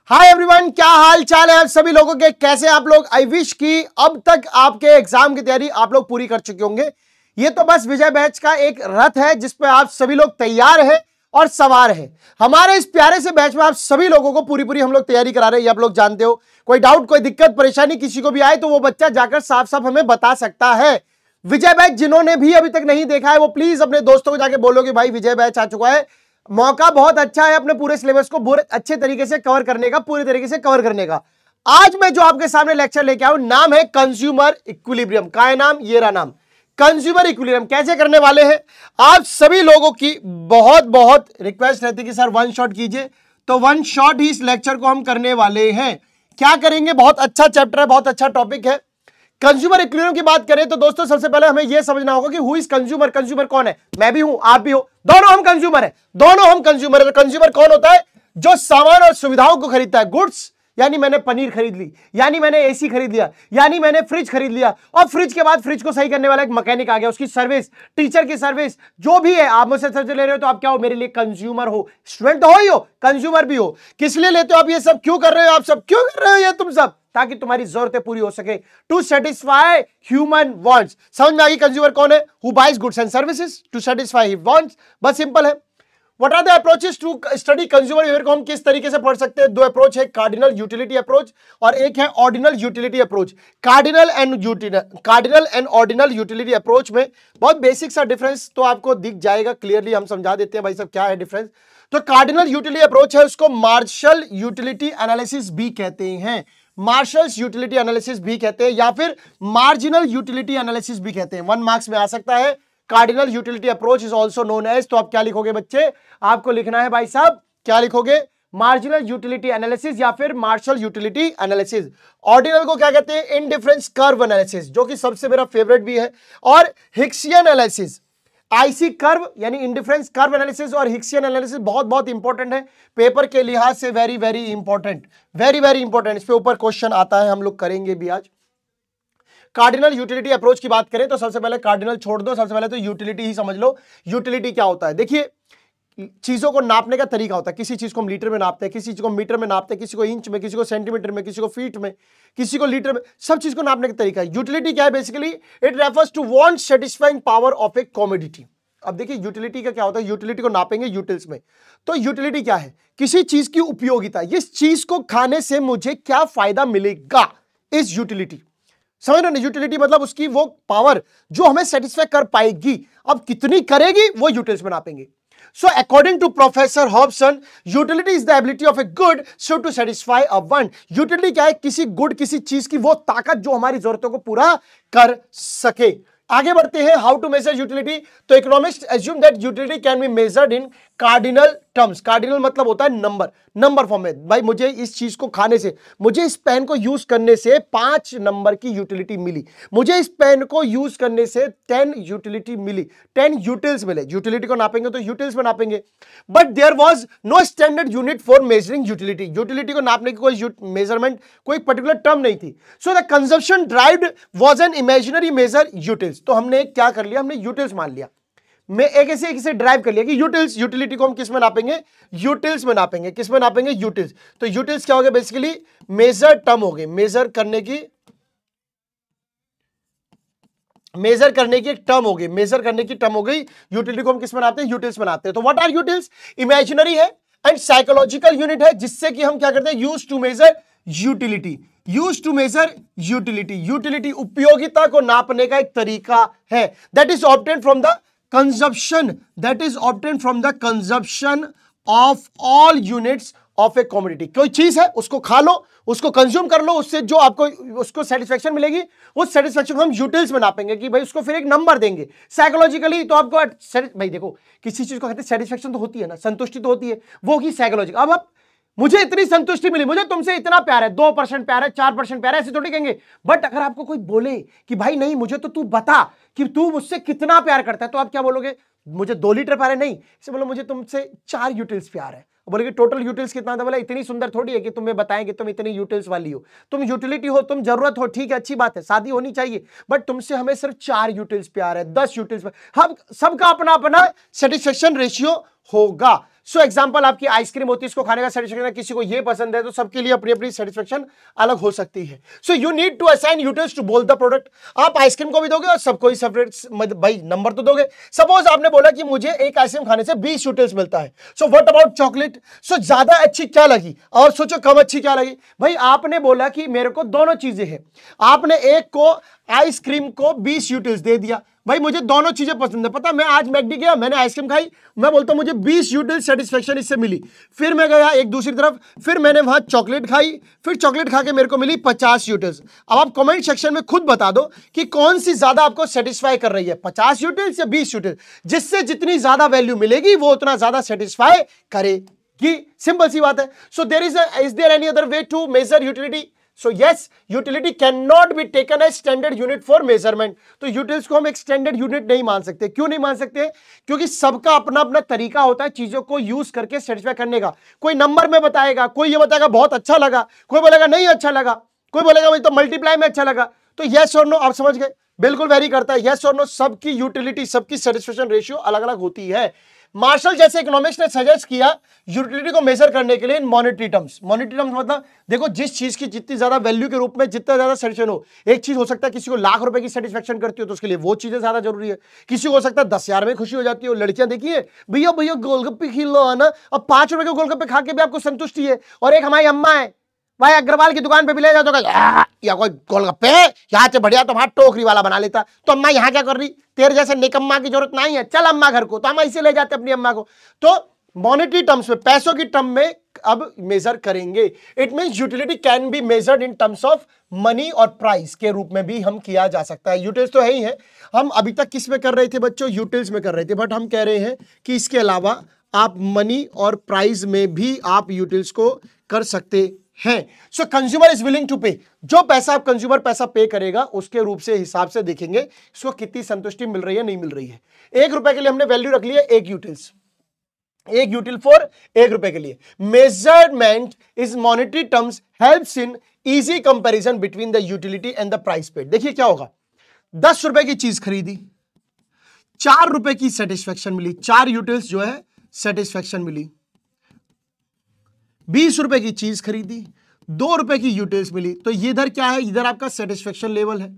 Hi everyone, क्या हाल चाल है आप सभी लोगों के, कैसे आप लोग। आई विश कि अब तक आपके एग्जाम की तैयारी आप लोग पूरी कर चुके होंगे। ये तो बस विजय बैच का एक रथ है जिस पे आप सभी लोग तैयार हैं और सवार हैं। हमारे इस प्यारे से बैच में आप सभी लोगों को पूरी हम लोग तैयारी करा रहे हैं, ये आप लोग जानते हो। कोई डाउट, कोई दिक्कत परेशानी किसी को भी आए तो वो बच्चा जाकर साफ साफ हमें बता सकता है। विजय बैच जिन्होंने भी अभी तक नहीं देखा है वो प्लीज अपने दोस्तों को जाके बोलो कि भाई विजय बैच आ चुका है। मौका बहुत अच्छा है अपने पूरे सिलेबस को बहुत अच्छे तरीके से कवर करने का, पूरे तरीके से कवर करने का। आज मैं जो आपके सामने लेक्चर लेके आऊं, नाम है कंज्यूमर इक्विलिब्रियम। का है नाम? ये रहा नाम, कंज्यूमर इक्विलिब्रियम। कैसे करने वाले हैं आप सभी लोगों की बहुत रिक्वेस्ट रहती है कि सर वन शॉट कीजिए, तो वन शॉट ही इस लेक्चर को हम करने वाले हैं। क्या करेंगे? बहुत अच्छा चैप्टर है, बहुत अच्छा टॉपिक है। कंज्यूमर इक्विलिब्रियम की बात करें तो दोस्तों सबसे पहले हमें यह समझना होगा कि हु इज कंज्यूमर। कंज्यूमर कौन है? मैं भी हूं, आप भी हो, दोनों हम कंज्यूमर है, दोनों हम कंज्यूमर है। तो कंज्यूमर कौन होता है? जो सामान और सुविधाओं को खरीदता है। गुड्स यानी मैंने पनीर खरीद ली, यानी मैंने एसी खरीद लिया, यानी मैंने फ्रिज खरीद लिया, और फ्रिज के बाद फ्रिज को सही करने वाला एक मैकेनिक आ गया, उसकी सर्विस, टीचर की सर्विस, जो भी है। आप मुझसे सर्विस ले रहे हो तो आप क्या हो? मेरे लिए कंज्यूमर हो। स्टूडेंट हो ही हो, कंज्यूमर भी हो। किस लिए लेते हो आप ये सब? क्यों कर रहे हो आप सब? क्यों कर रहे हो ये तुम सब? ताकि तुम्हारी जरूरतें पूरी हो सके, टू सेटिस्फाई ह्यूमन वांट्स। समझ में आ गई? कंज्यूमर कौन है? Who buys goods and services to satisfy his wants. बस सिंपल है। What are the approaches to study consumer behavior को हम किस तरीके से पढ़ सकते हैं? दो अप्रोच है, कार्डिनल यूटिलिटी अप्रोच और एक है ordinal utility approach. Cardinal and ordinal utility approach में बहुत बेसिक सा डिफरेंस तो आपको दिख जाएगा क्लियरली। हम समझा देते हैं भाई साहब क्या है डिफरेंस। तो कार्डिनल यूटिलिटी अप्रोच है, उसको मार्शल यूटिलिटी एनालिसिस भी कहते हैं, मार्शल्स यूटिलिटी एनालिसिस भी कहते हैं, या फिर मार्जिनल यूटिलिटी एनालिसिस भी कहते हैं। 1 मार्क्स में आ सकता है। Cardinal utility approach is also known as. तो आप क्या लिखोगे बच्चे? आपको लिखना है भाई साहब, क्या लिखोगे? मार्जिनल यूटिलिटी एनालिसिस या फिर मार्शल यूटिलिटी एनालिसिस। ऑर्डिनल को क्या कहते हैं? इंडिफरेंस कर्व एनालिसिस, जो कि सबसे मेरा फेवरेट भी है, और हिक्सियन एनालिसिस। आईसी कर्व यानी इंडिफरेंस कर्व एनालिसिस और हिक्सियन एनालिसिस बहुत इंपॉर्टेंट है पेपर के लिहाज से। Very important, very important. इस पे ऊपर क्वेश्चन आता है, हम लोग करेंगे भी आज। कार्डिनल यूटिलिटी अप्रोच की बात करें तो सबसे पहले कार्डिनल छोड़ दो, सबसे पहले तो यूटिलिटी ही समझ लो। यूटिलिटी क्या होता है? देखिए, चीजों को नापने का तरीका होता है। किसी चीज को हम लीटर में नापते हैं, किसी चीज को मीटर में नापते हैं, किसी को इंच में, किसी को सेंटीमीटर में, किसी को फीट में, किसी को लीटर में। सब चीज को नापने का तरीका है। यूटिलिटी क्या है? Basically it refers to want satisfying power of a commodity. अब देखिए यूटिलिटी का क्या होता है, यूटिलिटी को नापेंगे यूटिल्स में। तो यूटिलिटी क्या है? किसी चीज की उपयोगिता, इस चीज को खाने से मुझे क्या फायदा मिलेगा, इस यूटिलिटी। समझ रहे हो? यूटिलिटी मतलब उसकी वो पावर जो हमें सेटिस्फाई कर पाएगी। अब कितनी करेगी वो यूटिल्स में नापेंगे। So according to professor Hobson, utility is the ability of a good so to satisfy a want. Utility क्या है? किसी गुड, किसी चीज की वो ताकत जो हमारी जरूरतों को पूरा कर सके। आगे बढ़ते हैं, हाउ टू मेजर यूटिलिटी। तो economist assume that utility can be measured in cardinal terms. Cardinal मतलब होता है नंबर फॉर्म में। भाई मुझे इस चीज को खाने से, मुझे इस पेन को यूज करने से 5 नंबर की यूटिलिटी मिली, मुझे इस पेन को यूज करने से 10 यूटिलिटी मिली, 10 यूटिल्स मिले। यूटिलिटी को नापेंगे तो यूटिल्स में नापेंगे। But there was no standard unit for measuring utility. Utility को नापने की कोई मेजरमेंट, कोई पर्टिकुलर टर्म नहीं थी। So the consumption derived was an imaginary measure utils. तो हमने क्या कर लिया? हमने यूटिल्स मान लिया। मैं एक ऐसे ड्राइव कर लिया कि यूटिल्स, यूटिलिटी को हम किस में नापेंगे? यूटिल्स में नापेंगे। किस में नापेंगे? यूटिल्स। तो यूटिल्स क्या हो गया? बेसिकली मेजर टर्म हो गई, मेजर करने की एक टर्म हो गई, मेजर करने की टर्म हो गई। यूटिलिटी को हम किस में नापते हैं? यूटिल्स में नापते हैं। तो व्हाट आर यूटिल्स? इमेजिनरी है एंड साइकोलॉजिकल यूनिट है, जिससे कि हम क्या करते हैं? Use to measure utility. Use to measure utility, utility उपयोगिता को नापने का एक तरीका है। That is obtained from the consumption, that is obtained from the consumption of all units of a commodity. कोई चीज है, उसको खा लो, उसको कंज्यूम कर लो, उससे जो आपको उसको सेटिस्फेक्शन मिलेगी, उस सेटिस्फेक्शन को हम यूटिल्स में नापेंगे कि भाई उसको फिर एक नंबर देंगे। साइकोलॉजिकली तो आपको भाई देखो, किसी चीज को कहते हैं सेटिस्फेक्शन तो होती है ना, संतुष्टि तो होती है, वो की साइकोलॉजिकल। अब आप, मुझे इतनी संतुष्टि मिली, मुझे तुमसे इतना प्यार है, 2% प्यार है, 4% प्यार है, ऐसे थोड़ी कहेंगे। बट अगर आपको कोई बोले कि भाई नहीं, मुझे तो तू बता कि तू मुझसे कितना प्यार करता है, तो आप क्या बोलोगे? मुझे 2 लीटर प्यार है? नहीं, इसे बोलो मुझे तुमसे 4 यूटिल्स प्यार है। बोलेगे टोटल यूटिल्स कितना था? बोला इतनी सुंदर थोड़ी है कि तुम्हें बताएंगे तुम इतनी यूटिल्स वाली हो, तुम यूटिलिटी हो, तुम जरूरत हो, ठीक है, अच्छी बात है, शादी होनी चाहिए, बट तुमसे हमें सिर्फ 4 यूटिल्स प्यार है, 10 यूटिल्स प्यार। हम सबका अपना अपना सेटिस्फेक्शन रेशियो होगा। सो एग्जांपल आपकी आइसक्रीम होती है, इसको खाने का सेटिस्फेक्शन है, किसी को ये पसंद है, तो सबके लिए अपनी अपनी सेटिस्फेक्शन अलग हो सकती है। So you need to assign utils to both the product. आप आइसक्रीम को भी दोगे और सबको ही सेपरेट भाई नंबर तो दोगे। सपोज आपने बोला कि मुझे एक आइसक्रीम खाने से 20 यूटिल्स मिलता है, सो व्हाट अबाउट चॉकलेट? सो ज्यादा अच्छी क्या लगी और सोचो कम अच्छी क्या लगी। भाई आपने बोला कि मेरे को दोनों चीजें हैं, आपने एक को आइसक्रीम को 20 यूटिल्स दे दिया। भाई मुझे दोनों चीजें पसंद है, पता मैं आज मैकडी गया, मैंने आइसक्रीम खाई, मैं बोलता हूं मुझे 20 यूटिल्स सेटिस्फेक्शन इससे मिली। फिर मैं गया एक दूसरी तरफ, फिर मैंने वहां चॉकलेट खाई, फिर चॉकलेट खा के मेरे को मिली 50 यूटिल्स। अब आप कमेंट सेक्शन में खुद बता दो कि कौन सी ज्यादा आपको सेटिस्फाई कर रही है, 50 यूटिल्स या 20 यूटिल्स। जिससे जितनी ज्यादा वैल्यू मिलेगी वो उतना ज्यादा सेटिस्फाई करेगी। सिंपल सी बात है। So is there any other way to measure utility? So yes, utility cannot be taken as standard unit for measurement. तो utils को हम एक standard unit नहीं मान सकते। क्यों नहीं मान सकते? क्योंकि सबका अपना अपना तरीका होता है चीजों को यूज करके सेटिस्फाई करने का। कोई नंबर में बताएगा, कोई ये बताएगा बहुत अच्छा लगा, कोई बोलेगा नहीं अच्छा लगा, कोई बोलेगा मुझे तो मल्टीप्लाई में अच्छा लगा। तो यस और नो आप समझ गए, बिल्कुल वेरी करता है। यस और नो सबकी यूटिलिटी, सबकी सेटिस्फेक्शन रेशियो अलग अलग होती है। मार्शल जैसे इकोनॉमिक्स ने सजेस्ट किया यूटिलिटी को मेजर करने के लिए इन मॉनेटरी टर्म्स। मॉनेटरी टर्म्स मतलब देखो जिस चीज की जितनी ज्यादा वैल्यू के रूप में जितना ज्यादा सेटिस्फेक्शन हो। एक चीज हो सकता है किसी को लाख रुपए की सेटिस्फेक्शन करती हो तो उसके लिए वो चीजें ज्यादा जरूरी है। किसी को हो सकता है 10,000 में खुशी हो जाती है। लड़कियां देखिए भैया भैया गोलगप्पे खिलो है ना, अब 5 रुपए के गोलगप्पे खा के भी आपको संतुष्टि है। और एक हमारी अम्मा है भाई अग्रवाल की दुकान पे भी ले जाओ तो या कोई गोलगप्पे यहाँ से बढ़िया तो वहां टोकरी वाला बना लेता। तो अम्मा यहाँ क्या कर रही, तेरे जैसे निकम्मा की जरूरत नहीं है, चल अम्मा घर को। तो हम ऐसे ले जाते अपनी अम्मा को। तो मॉनेटरी टर्म्स में, पैसों की टर्म में अब मेजर करेंगे। It means utility can be measured in terms of money और प्राइस के रूप में भी हम किया जा सकता है। यूटिल्स तो है ही है। हम अभी तक किस में कर रहे थे बच्चों? यूटिल्स में कर रहे थे, बट हम कह रहे हैं कि इसके अलावा आप मनी और प्राइस में भी आप यूटिल्स को कर सकते हैं। So consumer is willing to pay, जो पैसा आप कंज्यूमर पैसा पे करेगा उसके रूप से हिसाब से देखेंगे इसको कितनी संतुष्टि मिल रही है नहीं मिल रही है। 1 रुपए के लिए हमने वैल्यू रख ली है 1 यूटिल्स, 1 यूटिल फॉर 1 रुपए के लिए। Measurement is monetary terms helps in easy comparison between the utility and the price paid. देखिए क्या होगा, 10 रुपए की चीज खरीदी, 4 रुपए की सेटिस्फेक्शन मिली, 4 यूटिल्स जो है सेटिस्फेक्शन मिली। 20 रुपए की चीज खरीदी, 2 रुपए की यूटिल्स मिली। तो ये इधर क्या है, इधर आपका सेटिस्फेक्शन लेवल है,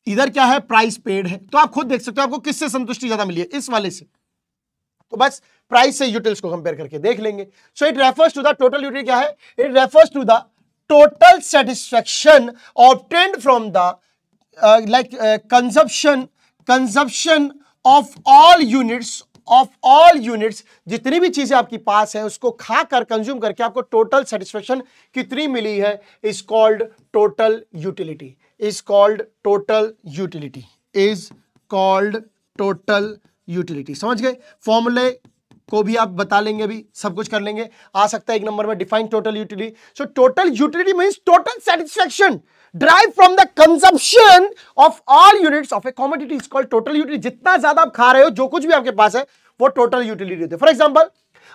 इधर क्या है प्राइस पेड है। तो आप खुद देख सकते हो आपको किससे संतुष्टि ज्यादा मिली है, इस वाले से। तो बस प्राइस से यूटिल्स को कंपेयर करके देख लेंगे। So it refers to the total utility क्या है, it refers to the total satisfaction obtained from the consumption of all units. जितनी भी चीजें आपकी पास है उसको खाकर कंज्यूम करके आपको टोटल सेटिस्फेक्शन कितनी मिली है is called total utility, is called total utility, is called total utility. समझ गए? फॉर्मूले को भी आप बता लेंगे, अभी सब कुछ कर लेंगे। आ सकता है 1 नंबर में define total utility. So total utility means total satisfaction derived from the consumption of all units of a commodity is called total utility। जितना ज्यादा आप खा रहे हो, जो कुछ भी आपके पास है वो टोटल यूटिलिटी होती है। फॉर एग्जांपल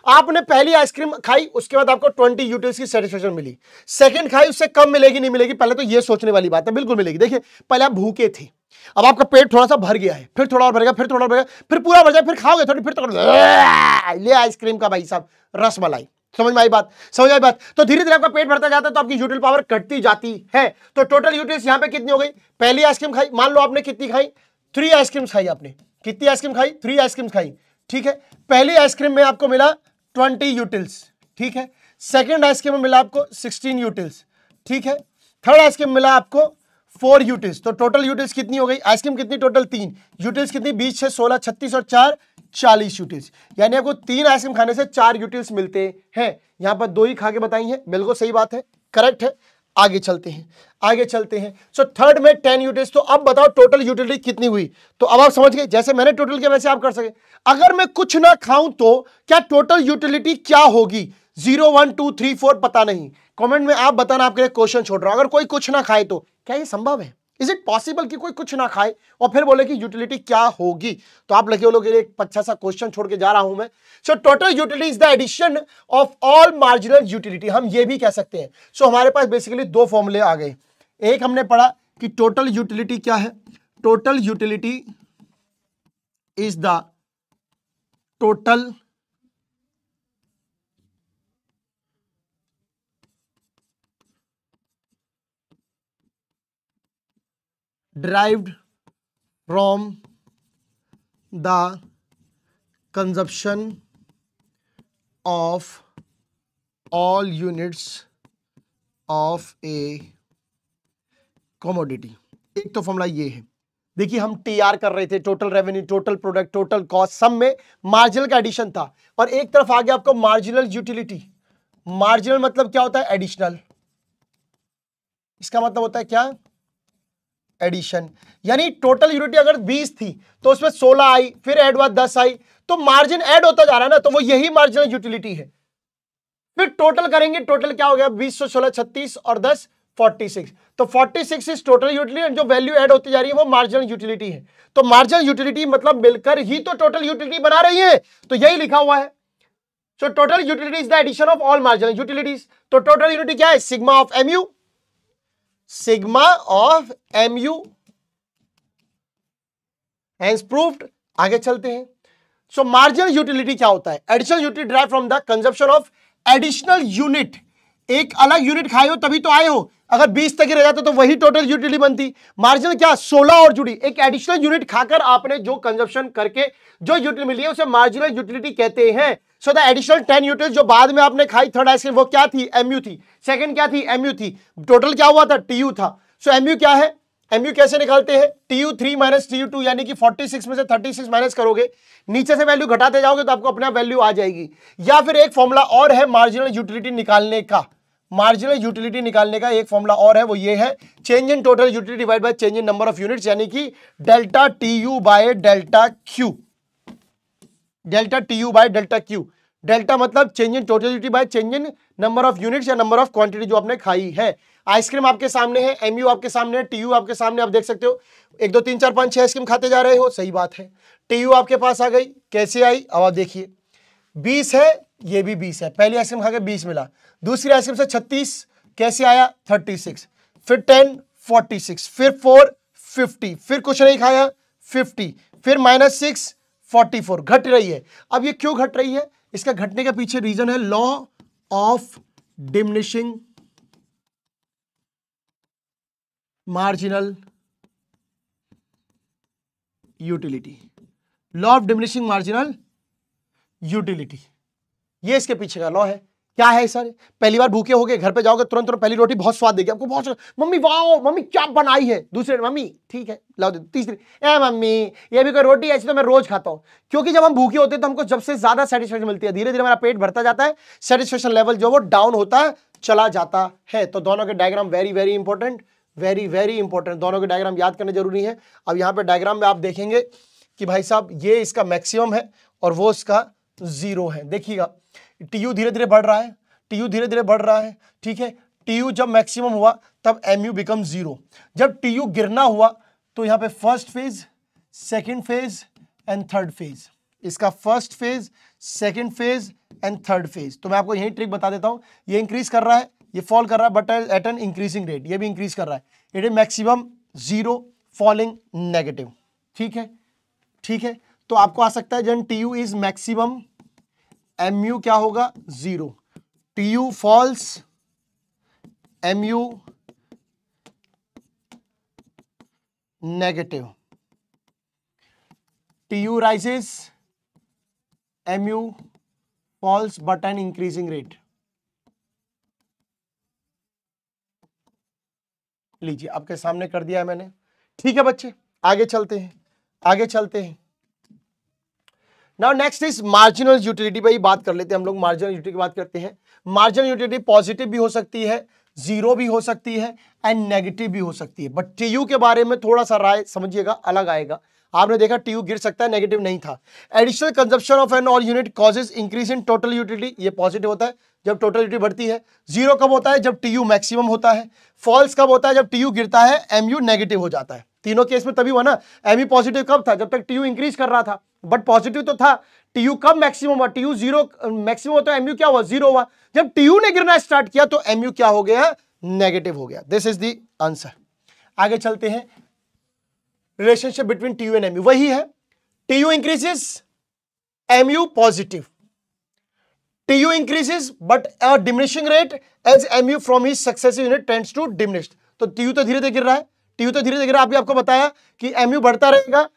आपने पहली आइसक्रीम खाई, उसके बाद आपको 20 यूटिल्स की सेटिस्फेक्शन मिली। सेकंड खाई, उससे कम मिलेगी नहीं मिलेगी, पहले तो ये सोचने वाली बात है, बिल्कुल मिलेगी। देखिए पहले आप भूखे थे, अब आपका पेट थोड़ा सा भर गया है, फिर थोड़ा और भरेगा, फिर थोड़ा और भरेगा, फिर पूरा भर जाए, फिर खाओगे थोड़ी, फिर तो ले आइसक्रीम का भाई साहब रसमलाई। समझ में आई बात? समझ आई बात? तो धीरे धीरे आपका पेट भरता जाता है तो आपकी यूटिल पावर घटती जाती है। तो टोटल यूटिल्स यहां पे कितनी हो गई? पहली आइसक्रीम खाई, मान लो आपने कितनी खाई, 3 आइसक्रीम खाई आपने। कितनी आइसक्रीम खाई? 3 आइसक्रीम खाई, ठीक है। पहली आइसक्रीम में आपको मिला 20 यूटिल्स, ठीक है। सेकेंड आइसक्रीम में मिला आपको 16 यूटिल्स, ठीक है। थर्ड आइसक्रीम मिला आपको 4 यूटिल्स। तो टोटल यूटिल्स कितनी हो गई? आइसक्रीम कितनी टोटल? 3 यूटिल्स कितनी? 20 6 16 36 और 4 40 यूटिल्स। यानी आपको 3 आइसक्रीम खाने से 4 यूटिल्स मिलते हैं। यहां पर 2 ही खा के बताई हैं, बिल्कुल सही बात है, करेक्ट है। आगे चलते हैं, आगे चलते हैं। सो थर्ड में 10 यूटिल्स। तो अब बताओ टोटल यूटिलिटी कितनी हुई? तो अब आप समझ गए, जैसे मैंने टोटल किया वैसे आप कर सके। अगर मैं कुछ ना खाऊं तो क्या टोटल यूटिलिटी क्या होगी? 0 1 2 3 4 पता नहीं, कमेंट में आप बताना, आपके लिए क्वेश्चन छोड़ रहा हूं। अगर कोई कुछ ना खाए तो क्या ये संभव है? इज इट पॉसिबल कि कोई कुछ ना खाए और फिर बोले कि यूटिलिटी क्या होगी? तो आप लगे लोगों के लिए एक अच्छा सा क्वेश्चन छोड़ के जा रहा हूं मैं। So total utility is the addition of all marginal utility, हम ये भी कह सकते हैं। सो हमारे पास बेसिकली 2 फॉर्मूले आ गए। एक हमने पढ़ा कि टोटल यूटिलिटी क्या है, total utility is the total derived from the consumption of all units of a commodity। एक तो फॉर्मूला ये है, देखिए हम टीआर कर रहे थे, total revenue, total product, total cost, सब में मार्जिनल का एडिशन था, और एक तरफ आ गया आपको मार्जिनल यूटिलिटी। मार्जिनल मतलब क्या होता है? एडिशनल। इसका मतलब होता है क्या? एडिशन। यानी टोटल यूनिटी अगर 20 थी तो उसमें 16 आई, फिर ऐड हुआ 10 आई, तो मार्जिन ऐड होता जा रहा है ना, तो वो यही मार्जिनल यूटिलिटी है। फिर टोटल करेंगे, टोटल क्या हो गया? 20 से 16 36 और 10 46, तो 46 इज टोटल यूटिलिटी, जो वैल्यू ऐड होती जा रही है वो मार्जिनल यूटिलिटी है। तो मार्जिनल यूटिलिटी मतलब मिलकर ही तो टोटल यूटिलिटी बना रही है, तो यही लिखा हुआ है। So total utility is the addition of all marginal utilities. तो टोटल यूटिलिटी क्या है? Sigma of MU, sigma of MU, hence proved. आगे चलते हैं। सो मार्जिनल यूटिलिटी क्या होता है? Additional utility drive from the consumption of additional unit. एक अलग यूनिट खाए हो तभी तो आए हो, अगर 20 तक ही रह जाते तो वही टोटल यूटिलिटी बनती। मार्जिनल क्या? 16 और जुड़ी, एक एडिशनल यूनिट खाकर आपने जो कंजप्शन करके जो यूटिलिटी मिली है उसे मार्जिनल यूटिलिटी कहते हैं। सो द एडिशनल 10 यूनिट जो बाद में आपने खाई थर्ड आइसक्रीम, वो क्या थी? एमयू थी। सेकंड क्या थी? एमयू थी। टोटल क्या हुआ था? टीयू था। सो एमयू क्या है? एमयू कैसे निकालते हैं? TU3 माइनस TU2, यानी कि 46 में से 36 माइनस करोगे, नीचे से वैल्यू घटाते जाओगे तो आपको अपना वैल्यू आ जाएगी। या फिर एक फॉर्मूला और है मार्जिनल यूटिलिटी निकालने का, मार्जिनल यूटिलिटी निकालने का एक फॉर्मूला और है, वो ये है change in total utility divide by change in number of units, यानी कि delta TU by delta Q। Delta TU by delta Q। Delta मतलब change in total utility by change in number of units या number of quantity जो आपने खाई है। Ice cream आपके सामने है, एमयू आपके सामने है, टीयू आपके सामने, आप देख सकते हो 1 2 3 4 5 6 आइसक्रीम खाते जा रहे हो, सही बात है। टीयू आपके पास आ गई, कैसे आई? अब आप देखिए 20 है, ये भी 20 है, पहली आइसक्रीम खा के 20 मिला, दूसरी आइसक्रीम से 36 कैसे आया? 36, फिर 10 46, फिर 4 50, फिर कुछ नहीं खाया 50, फिर -6 44, घट रही है। अब ये क्यों घट रही है? इसका घटने के पीछे रीजन है law of diminishing marginal utility. Law of diminishing marginal utility, ये इसके पीछे का लॉ है। क्या है सर? पहली बार भूखे होगे, घर पे जाओगे, तुरंत पहली रोटी बहुत स्वाद देगी आपको, बहुत मम्मी वाओ, मम्मी क्या बनाई है। दूसरे मम्मी ठीक है लाओ दे। तीसरी ए मम्मी ये भी कोई रोटी ऐसी तो मैं रोज खाता हूं। क्योंकि जब हम भूखे होते हैं तो हमको जब से ज्यादा सेटिस्फेक्शन मिलती है, धीरे धीरे हमारा पेट भरता जाता है, सेटिस्फेक्शन लेवल जो वो डाउन होता है चला जाता है। तो दोनों के diagram very very important, very very important, दोनों के डायग्राम याद करने जरूरी है। अब यहाँ पे डायग्राम में आप देखेंगे कि भाई साहब ये इसका मैक्सिमम है और वो इसका 0 है। देखिएगा टीयू धीरे धीरे बढ़ रहा है, टीयू धीरे धीरे बढ़ रहा है, ठीक है। टीयू जब मैक्सिमम हुआ तब एमयू बिकम 0। जब टीयू गिरना हुआ तो यहाँ पे first phase, second phase and third phase, इसका first phase, second phase and third phase. तो मैं आपको यही ट्रिक बता देता हूं, ये इंक्रीज कर रहा है, ये फॉल कर रहा है, but at N increasing rate. ये भी इंक्रीज कर रहा है, it is maximum 0 falling negative, ठीक है, ठीक है। तो आपको आ सकता है जन टीयू इज मैक्सिमम, एमयू क्या होगा? 0। TU falls, MU negative, TU rises, MU falls but an increasing rate. लीजिए आपके सामने कर दिया है मैंने, ठीक है बच्चे। आगे चलते हैं, आगे चलते हैं। Now next is marginal utility पे ही बात कर लेते हैं हम लोग। मार्जिनल यूटिलिटी की बात करते हैं। मार्जिनल यूटिलिटी पॉजिटिव भी हो सकती है, 0 भी हो सकती है एंड नेगेटिव भी हो सकती है। बट टीयू के बारे में थोड़ा सा राय समझिएगा, अलग आएगा। आपने देखा टीयू गिर सकता है, नेगेटिव नहीं था। Additional consumption of an all unit causes increase in total utility, ये पॉजिटिव होता है जब टोटल यूटिलिटी बढ़ती है। 0 कब होता है? जब टीयू मैक्सिमम होता है। फॉल्स कब होता है? जब टीयू गिरता है, एमयू नेगेटिव हो जाता है। तीनों केस में तभी हुआ ना। एमयू पॉजिटिव कब था? जब तक टीयू इंक्रीज कर रहा था, बट पॉजिटिव तो था। टीयू कब मैक्सिमम हुआ? टीयू 0 मैक्सिमम होता है, एमयू क्या हुआ? 0 हुआ। जब टीयू ने गिरना स्टार्ट किया तो एमयू क्या हो गया? नेगेटिव हो गया। This is the answer. आगे चलते हैं। Relationship between TU and MU वही है, TU increases, MU positive, TU increases but a diminishing rate as MU from each successive unit tends to diminish। तो TU तो धीरे धीरे गिर रहा है, TU तो धीरे धीरे गिर रहा है। अभी आपको बताया कि MU बढ़ता रहेगा,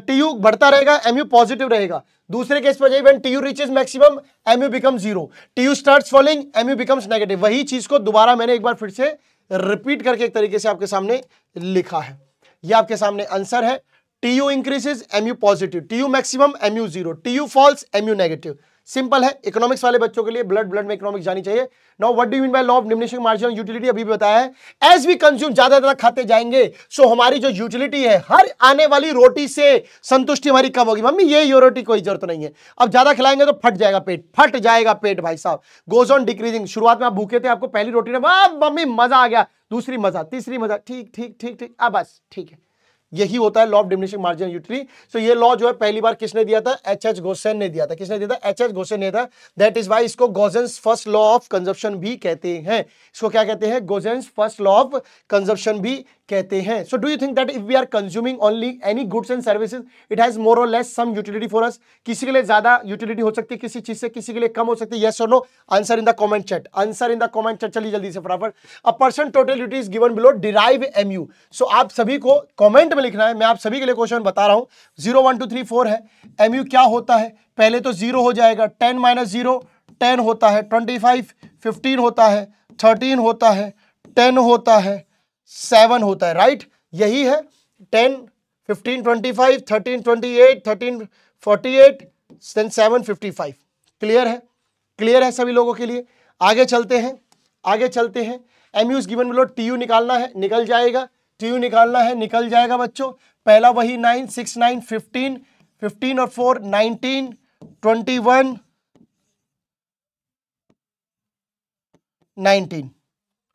TU बढ़ता रहेगा, MU पॉजिटिव रहेगा। दूसरे केस पर when TU reaches maximum MU becomes 0, TU starts falling, MU becomes negative। वही चीज को दोबारा मैंने एक बार फिर से रिपीट करके एक तरीके से आपके सामने लिखा है। ये आपके सामने आंसर है। TU increases, MU positive, TU maximum, MU 0, TU falls, MU negative. Simple है, इकोनॉमिक्स वाले बच्चों के लिए ब्लड में इकोनॉमिक्स जानी चाहिए। Now what do you mean by law of diminishing marginal utility, अभी भी बताया है। एज वी कंज्यूम, ज्यादा खाते जाएंगे सो हमारी जो यूटिलिटी है, हर आने वाली रोटी से संतुष्टि हमारी कम होगी। मम्मी ये रोटी कोई जरूरत नहीं है, अब ज्यादा खिलाएंगे तो फट जाएगा पेट भाई साहब। Goes on decreasing. शुरुआत में आप भूखे थे, आपको पहली रोटी ने मम्मी मजा आ गया, दूसरी मजा, तीसरी मजा, ठीक ठीक ठीक ठीक, अब बस ठीक है। यही होता है law of diminishing marginal utility. So ये लॉ जो है पहली बार किसने दिया था? एच गोसेन ने दिया था। किसने दिया था? एच गोसेन ने था। दैट इज वाई इसको Gossen's first law of consumption भी कहते हैं। इसको क्या कहते हैं? Gossen's first law of consumption भी कहते हैं। So do you think that if we are consuming only any goods and services it has more or less some utility for us? किसी के लिए ज्यादा यूटिलिटी हो सकती है किसी चीज से, किसी के लिए कम हो सकती है। यस और no? Answer in the comment chat, answer in the comment chat. चलिए जल्दी से फटाफट। A person total utility is given below, derive MU। So आप सभी को कमेंट में लिखना है, मैं आप सभी के लिए क्वेश्चन बता रहा हूं। 0 1 2 3 4 है। MU क्या होता है? पहले तो 0 हो जाएगा, 10 - 0 10 होता है, 25 15 होता है, 13 होता है, 10 होता है, 7 होता है, राइट? यही है 10 15 25 13 28 13 48 देन 7 55। क्लियर है? क्लियर है सभी लोगों के लिए? आगे चलते हैं, आगे चलते हैं। MU is given below, TU निकालना है, निकल जाएगा, TU निकालना है, निकल जाएगा बच्चों। पहला वही 9 6 9 15 15 और 4 19 21 19।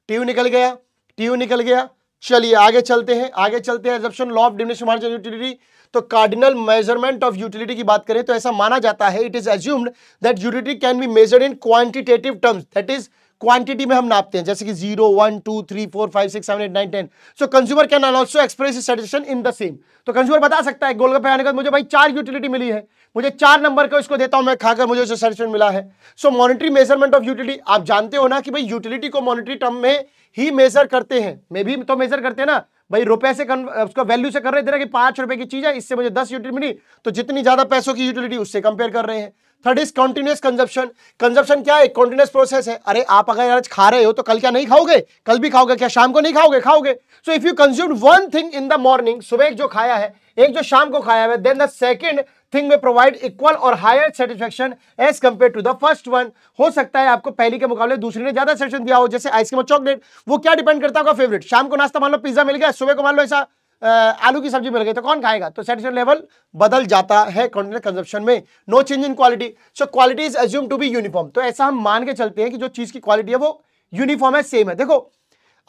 TU निकल गया, TU निकल गया। चलिए आगे चलते हैं, आगे चलते हैं। assumption law of diminishing marginal utility. तो कार्डिनल मेजरमेंट ऑफ यूटिलिटी की बात करें तो ऐसा माना जाता है, it is assumed that utility can be measured in quantitative terms, that is quantity में हम नापते हैं, जैसे कि 0 1 2 3 4 5 6 7 8 9 10। सो consumer can also express his satisfaction in the same. तो कंज्यूमर बता सकता है गोलगप्पे आने के बाद मुझे भाई 4 यूटिलिटी मिली है, मुझे 4 नंबर का इसको देता हूं मैं खाकर, मुझे जो सैटिस्फैक्शन मिला है। सो मॉनेटरी मेजरमेंट ऑफ यूटिलिटी, आप जानते हो ना कि भाई यूटिलिटी को मॉनेटरी टर्म में ही मेजर करते हैं। मैं भी तो मेजर करते हैं ना भाई, रुपए से उसको वैल्यू से कर रहे थे कि 5 रुपए की चीज है, इससे मुझे 10 यूटिलिटी मिली, तो जितनी ज्यादा पैसों की यूटिलिटी उससे कंपेयर कर रहे हैं। Third is continuous consumption. Consumption क्या है? कंटिन्यूअस प्रोसेस है। अरे आप अगर आज खा रहे हो तो कल क्या नहीं खाओगे? कल भी खाओगे, क्या शाम को नहीं खाओगे? खाओगे। So if you consume one thing in the morning, सुबह जो खाया है, एक जो शाम को खाया है, देन द सेकंड थिंग में प्रोवाइड इक्वल और higher satisfaction as compare to the first one. हो सकता है आपको पहली के मुकाबले दूसरी ने ज्यादा सेटिस्फैक्शन दिया हो, जैसे आइसक्रीम और चॉकलेट। वो क्या डिपेंड करता है आपका फेवरेट? शाम को नाश्ता मान लो पिज्जा मिल गया, सुबह को मान लो ऐसा आलू की सब्जी मिल गई, तो कौन खाएगा? तो सेटिस्फैक्शन लेवल बदल जाता है कंटिन्यूअस कंजप्शन में। No change in quality, so quality is assume to be uniform. तो ऐसा हम मान के चलते हैं कि जो चीज की क्वालिटी है वो यूनिफॉर्म है, सेम है। देखो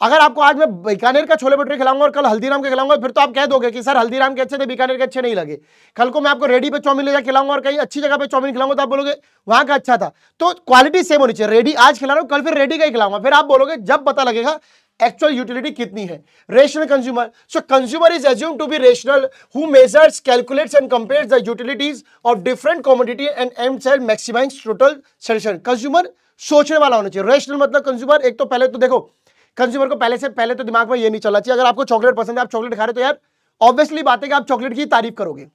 अगर आपको आज मैं बीकानेर का छोले भटूरे खिलाऊंगा और कल हल्दीराम के खिलाऊंगा, फिर तो आप कह दोगे कि सर हल्दीराम के अच्छे थे, बीकानेर के अच्छे नहीं लगे। कल को मैं आपको रेडी पे चाउमीन ले जाकर खिलाऊंगा और कहीं अच्छी जगह पे चाउमीन खिलाऊंगा तो आप बोलोगे वहां का अच्छा था। तो क्वालिटी सेम होनी चाहिए। रेडी आज खिला रहा हूं, कल फिर रेडी का ही खिलाऊंगा, फिर आप बोलोगे जब पता लगेगा एक्चुअल यूटिलिटी कितनी है। Rational consumer, so consumer is assumed to be rational who measures, calculates and compares the utilities of different commodity and aims at maximize total satisfaction. Consumer सोचने वाला होना चाहिए। रेशनल मतलब कंज्यूमर, एक तो पहले तो देखो कंज्यूमर को पहले तो दिमाग में ये नहीं चलना चाहिए अगर आपको चॉकलेट पसंद है, आप चॉकलेट खा रहे हो तो यार ऑब्वियसली बात है कि आप चॉकलेट की तारीफ करोगे।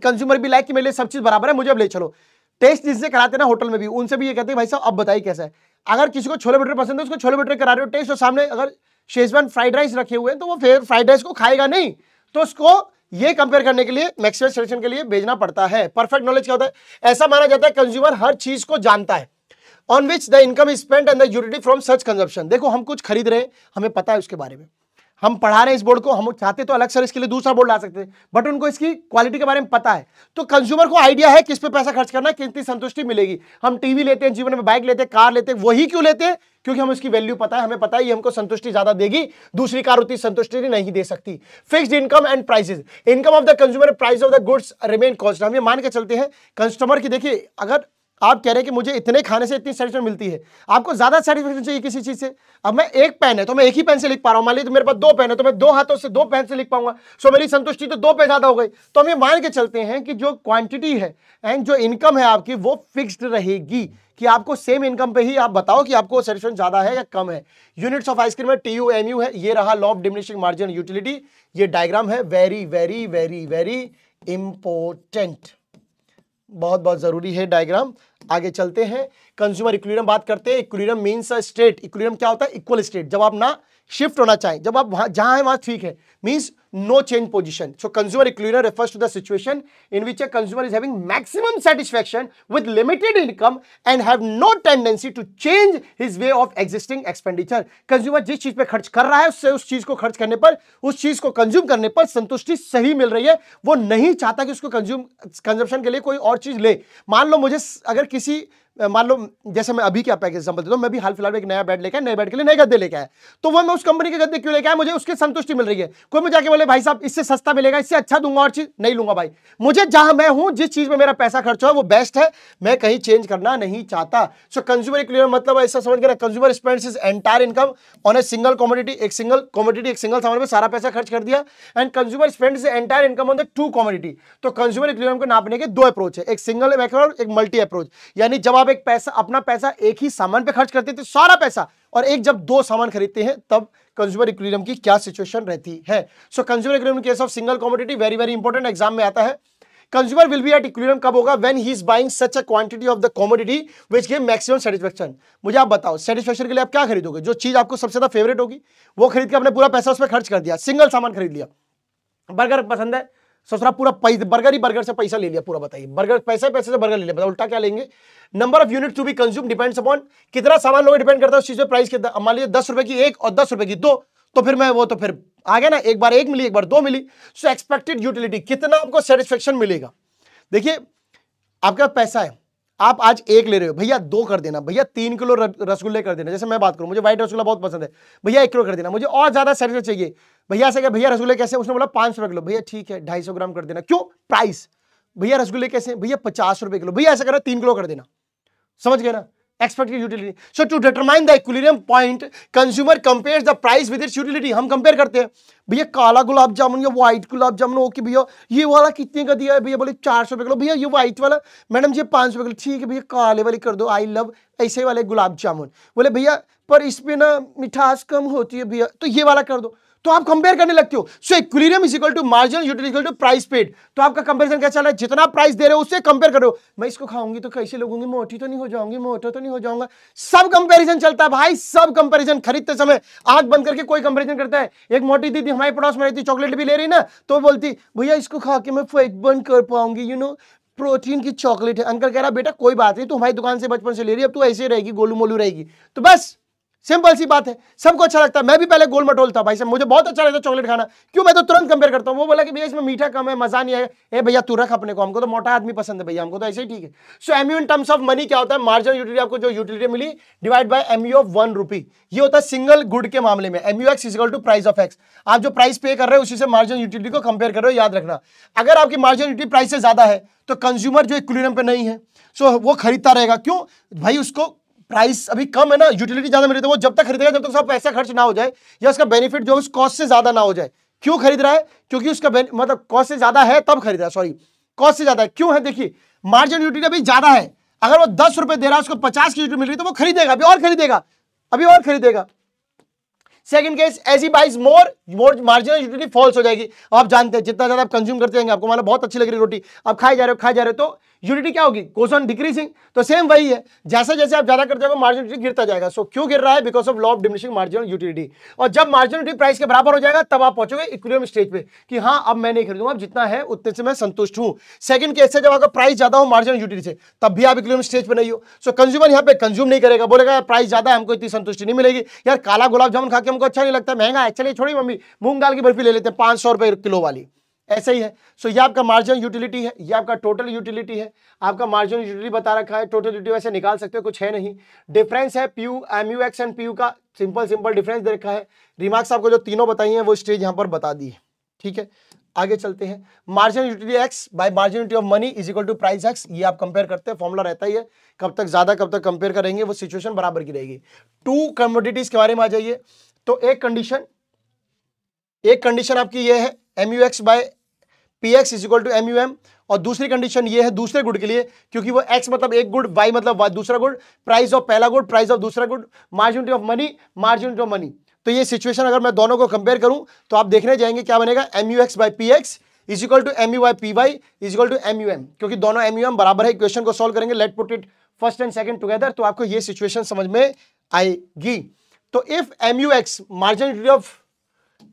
कंज्यूमर भी लाइक कि मेरे लिए सब चीज बराबर है, मुझे अब ले चलो। टेस्ट जिससे कराते ना होटल में भी, उनसे भी ये कहते हैं भाई साहब अब बताइए कैसा है। अगर किसी को छोले भटूरे पसंद है उसको छोले भटूरे करा रहे हो टेस्ट, और सामने अगर शेजवान फ्राइड राइस रखे हुए हैं तो वो फिर फ्राइड राइस को खाएगा नहीं, तो उसको ये कंपेयर करने के लिए मैक्सिमम सैटिस्फैक्शन के लिए भेजना पड़ता है। परफेक्ट नॉलेज क्या होता है? ऐसा माना जाता है कंज्यूमर हर चीज को जानता है on which the income is spent and the utility from such consumption। देखो हम कुछ खरीद रहे हैं, हमें पता है उसके बारे में, हम पढ़ा रहे हैं इस बोर्ड को, हम चाहते तो अलग सर इसके लिए दूसरा बोर्ड ला सकते हैं, बट उनको इसकी क्वालिटी के बारे में पता है। तो कंज्यूमर को आइडिया है किस पे पैसा खर्च करना है, कितनी संतुष्टि मिलेगी। हम टीवी लेते हैं, जीवन में बाइक लेते हैं, कार लेते हैं, वही क्यों लेते हैं? क्योंकि हम उसकी वैल्यू पता है, हमें पता है ये हमको संतुष्टि ज्यादा देगी, दूसरी कार उतनी संतुष्टि नहीं दे सकती। Fixed income and prices, income of the consumer, price of the goods remain constant. हम ये मान के चलते हैं कस्टमर की, देखिए अगर आप कह रहे हैं कि मुझे इतने खाने से इतनी सेटिस्फेक्शन मिलती है, आपको ज्यादा सेटिस्फेक्शन चाहिए किसी चीज से। अब मैं एक पेन है तो मैं एक ही पेन से लिख पा रहा हूं, मान लीजिए मेरे पास दो पेन है तो मैं दो हाथों से दो पेन से लिख पाऊंगा, सो मेरी संतुष्टि तो दो पे ज्यादा हो गई। तो हम ये मान के चलते हैं कि जो क्वांटिटी है एंड जो इनकम है आपकी वो फिक्स्ड रहेगी, कि आपको सेम इनकम पे ही आप बताओ कि आपको सेटिस्फेक्शन ज्यादा है या कम है। यूनिट्स ऑफ आइसक्रीम में TUMU है, ये रहा law of diminishing margin utility, ये डायग्राम है, very very very very important, बहुत बहुत जरूरी है डायग्राम। आगे चलते हैं, कंज्यूमर इक्विलिब्रियम बात करते हैं। Equilibrium means a state, equilibrium क्या होता है? इक्वल स्टेट, जब आप ना शिफ्ट होना चाहें, जब आप जहां है वहां ठीक है, means no change position. So consumer equilibrium refers to the situation in which a consumer is having maximum satisfaction with limited income and have no tendency to change his way of existing expenditure. Consumer जिस चीज पे खर्च कर रहा है उससे उस चीज को खर्च करने पर, उस चीज को कंज्यूम करने पर संतुष्टि सही मिल रही है, वो नहीं चाहता कि उसको कंजम्पशन के लिए कोई और चीज ले। मान लो मुझे अगर किसी, मान लो जैसे मैं अभी क्या पैकेज एग्जांपल देता हूं, मैं भी हाल फिलहाल में एक नया बेड लेके आया, नए बेड के लिए नए गद्दे लेके आया, तो वो मैं उस कंपनी के गद्दे क्यों लेके आया? मुझे उसकी संतुष्टि मिल रही है। कोई मुझे जाके बोले भाई साहब इससे सस्ता मिलेगा, इससे अच्छा दूंगा, और चीज नहीं लूंगा भाई, मुझे जहां मैं हूं, जिस चीज में मेरा पैसा खर्च हो वो बेस्ट है, मैं कहीं चेंज करना नहीं चाहता। सो कंज्यूमर इक्विलिब्रियम मतलब ऐसा समझ के, consumer spends his entire income on a single commodity, एक सिंगल कमोडिटी, एक सिंगल सामान में सारा पैसा खर्च कर दिया, and consumer spends entire income on the two commodity. तो कंज्यूमर इक्विलिब्रियम को नापने के दो अप्रोच है, एक सिंगल अप्रोच, एक मल्टी अप्रोच। यानी जब आप एक पैसा, अपना पैसा एक ही सामान पे खर्च करते थे सारा पैसा, और एक जब दो सामान खरीदते हैं तब कंज्यूमर इक्विलिब्रियम की क्या सिचुएशन रहती है। सो consumer equilibrium in case of single commodity very very important, exam में आता है। Consumer will be at equilibrium कब होगा? When he is buying such a quantity of the commodity which give maximum satisfaction. मुझे आप बताओ सेटिस्फेक्शन के लिए आप क्या खरीदोगे? जो चीज आपको सबसे ज्यादा फेवरेट होगी वो खरीद के अपने पूरा पैसा उस पर खर्च कर दिया, सिंगल सामान खरीद लिया। बर्गर पसंद है, ससुरा पूरा बर्गर ही बर्गर से पैसा ले लिया पूरा, बताइए बर्गर पैसे से बर्गर ले लिया, बताओ उल्टा क्या लेंगे? Number of unit to be consume depends upon, कितना सामान लोगे डिपेंड करता है उस चीज पे, प्राइस कितना। मान लीजिए 10 रुपए की एक और 10 रुपए की दो, तो फिर मैं वो तो फिर आ गया ना, एक बार एक मिली एक बार दो मिली। सो एक्सपेक्टेड यूटिलिटी, कितना आपको सेटिस्फेक्शन मिलेगा। देखिए आपका पैसा है, आप आज एक ले रहे हो, भैया दो कर देना, भैया 3 किलो रसगुल्ले कर देना। जैसे मैं बात करूं, मुझे व्हाइट रसगुल्ला बहुत पसंद है, भैया 1 किलो कर देना, मुझे और ज्यादा सेटिस्फेक्शन चाहिए। भैया से क्या, भैया रसगुल्ले कैसे? उसने बोला 5 रुपए किलो, भैया ठीक है 250 ग्राम कर देना। क्यों? प्राइस। भैया रसगुल्ले कैसे? भैया 50 रुपए किलो, भैया ऐसा करो 3 किलो कर देना। समझ गए ना? Expected utility. So to determine the equilibrium point consumer compares the price with its utility. हम कंपेयर करते हैं, भैया काला गुलाब जामुन या व्हाइट गुलाब जामुन, ओके भैया ये वाला कितने का दिया है? भैया बोले 400 रुपए किलो। भैया ये व्हाइट वाला मैडम जी 500 रुपए किलो, ठीक है भैया काले वाले कर दो, आई लव ऐसे वाले गुलाब जामुन। बोले भैया पर इसमें ना मिठास कम होती है भैया, तो ये वाला कर दो। तो आप कंपेयर करने लगते हो। So equilibrium is equal to marginal utility equal to price paid. तो आपका कंपैरिजन क्या चल रहा है? जितना प्राइस दे रहे हो उससे कंपेयर करो। मैं इसको खाऊंगी तो कैसे लगूंगी, मोटी तो नहीं हो जाऊंगी, मोटा तो नहीं हो जाऊंगा। सब कंपैरिजन चलता है भाई, सब कंपैरिजन। खरीदते समय आंख बंद करके कोई कंपैरिजन करता है। एक मोटी दीदी हमारे पड़ोस में रहती, चॉकलेट भी ले रही ना, तो बोलती भैया इसको खा के मैं फैट बर्न कर पाऊंगी, यू नो प्रोटीन की चॉकलेट है। अंकल कह रहा बेटा कोई बात नहीं, तू हमारी दुकान से बचपन से ले रही है, अब तू ऐसे रहेगी, गोलू मोलू रहेगी। तो बस सिंपल सी बात है, सबको अच्छा लगता है। मैं भी पहले गोल मटोल था भाई साहब, मुझे बहुत अच्छा लगता है चॉकलेट खाना। क्यों? मैं तो तुरंत कंपेयर करता हूं। वो बोला कि भैया इसमें मीठा कम है, मजा नहीं आएगा। ए भैया तू रख अपने को, हमको तो मोटा आदमी पसंद है भैया, हमको तो ऐसे ही ठीक है। So MU in terms of money क्या होता है? मार्जिनल यूटिलिटी, आपको जो यूटिलिटी मिली divide by MU of 1 rupee. ये होता है सिंगल गुड के मामले में। MU X is equal to price of X. आप जो प्राइस पे कर रहे हो उसी से मार्जिनल यूटिलिटी को कंपेयर कर रहे हो, याद रखना। अगर आपकी मार्जिनल यूटिलिटी प्राइस से ज्यादा है तो कंज्यूमर जो इक्विलिब्रियम पे नहीं है, सो वो खरीदता रहेगा। क्यों भाई? उसको प्राइस अभी कम है ना, यूटिलिटी ज्यादा मिली, तो वो जब तक खरीदेगा जब तक उसका पैसा खर्च ना हो जाए या उसका बेनिफिट जो उस कॉस्ट से ज्यादा ना हो जाए। क्यों खरीद रहा है? क्योंकि उसका मतलब कॉस्ट से ज्यादा है तब खरीद रहा है, सॉरी कॉस्ट से ज्यादा है। क्यों है? देखिए मार्जिन यूटिलिटी अभी ज्यादा है, अगर वो 10 रुपए दे रहा है, उसको 50 की यूटिलिटी मिल रही है तो वो खरीदेगा, अभी और खरीदेगा, अभी और खरीदेगा। Second case, as he buys more marginal utility falls हो जाएगी। आप जानते हैं जितना ज्यादा आप कंज्यूम करते जाएंगे, आपको माना बहुत अच्छी लग रही रोटी, आप खाए जा रहे हो तो यूटिलिटी क्या होगी? Goes on decreasing. तो सेम वही है, जैसे जैसे आप ज्यादा करते जाओगे मार्जिनल यूटिलिटी गिरता जाएगा। सो क्यों गिर रहा है? Because of law of diminishing marginal utility. और जब मार्जिनल यूटिलिटी प्राइस के बराबर हो जाएगा तब आप पहुंचोगे इक्विलिब्रियम स्टेज पे कि हाँ अब मैं नहीं खरीदूंगा, अब जितना है उतने से मैं संतुष्ट हूं। सेकंड केस से जब आपका प्राइस ज्यादा हो मार्जिनल यूटिलिटी से, तब भी आप इक्विलिब्रियम स्टेज पे नहीं हो। सो कंज्यूमर यहाँ पे कंज्यूम नहीं करेगा, बोलेगा प्राइस ज्यादा है, हमको इतनी संतुष्टि नहीं मिलेगी, यार काला गुलाब जामुन खा के हमको अच्छा नहीं लगता, महंगा है, चलिए छोड़ी मम्मी मूंग दाल की बर्फी ले लेते हैं 500 रुपए किलो वाली। ऐसे ही है। सो ये आपका मार्जिनल यूटिलिटी है, ये आपका टोटल यूटिलिटी है। आपका मार्जिनल यूटिलिटी बता रखा है, टोटल यूटिलिटी वैसे निकाल सकते हो, कुछ है नहीं। डिफरेंस है PU, MU x and PU का सिंपल डिफरेंस दे रखा है। रिमार्क्स आपको जो तीनों बताई हैं वो स्टेज यहां पर बता दी है, ठीक है। आगे चलते हैं, marginal utility x by marginal utility of money is equal to price x, ये आप कंपेयर करते हैं, फॉर्मूला रहता ही है, कब तक ज्यादा कब तक कंपेयर करेंगे वो सिचुएशन बराबर की रहेगी। टू कमोडिटीज के बारे में आ जाइए, तो एक कंडीशन आपकी ये है mu x by P x is equal to M U M, और दूसरी कंडीशन ये है दूसरे गुड के लिए, क्योंकि वो x मतलब एक गुड, y मतलब दूसरा गुड, प्राइस ऑफ पहला गुड, प्राइस ऑफ दूसरा good, margin of money, margin of money. तो ये सिचुएशन अगर मैं दोनों को कंपेयर करूं तो आप देखने जाएंगे क्या बनेगा, mu x by P x is equal to M U by P Y is equal to M U M, क्योंकि दोनों एम यू एम बराबर है। इक्वेशन को सॉल्व करेंगे, let put it first and second together, तो आपको ये situation समझ में आएगी। तो if M U x margin of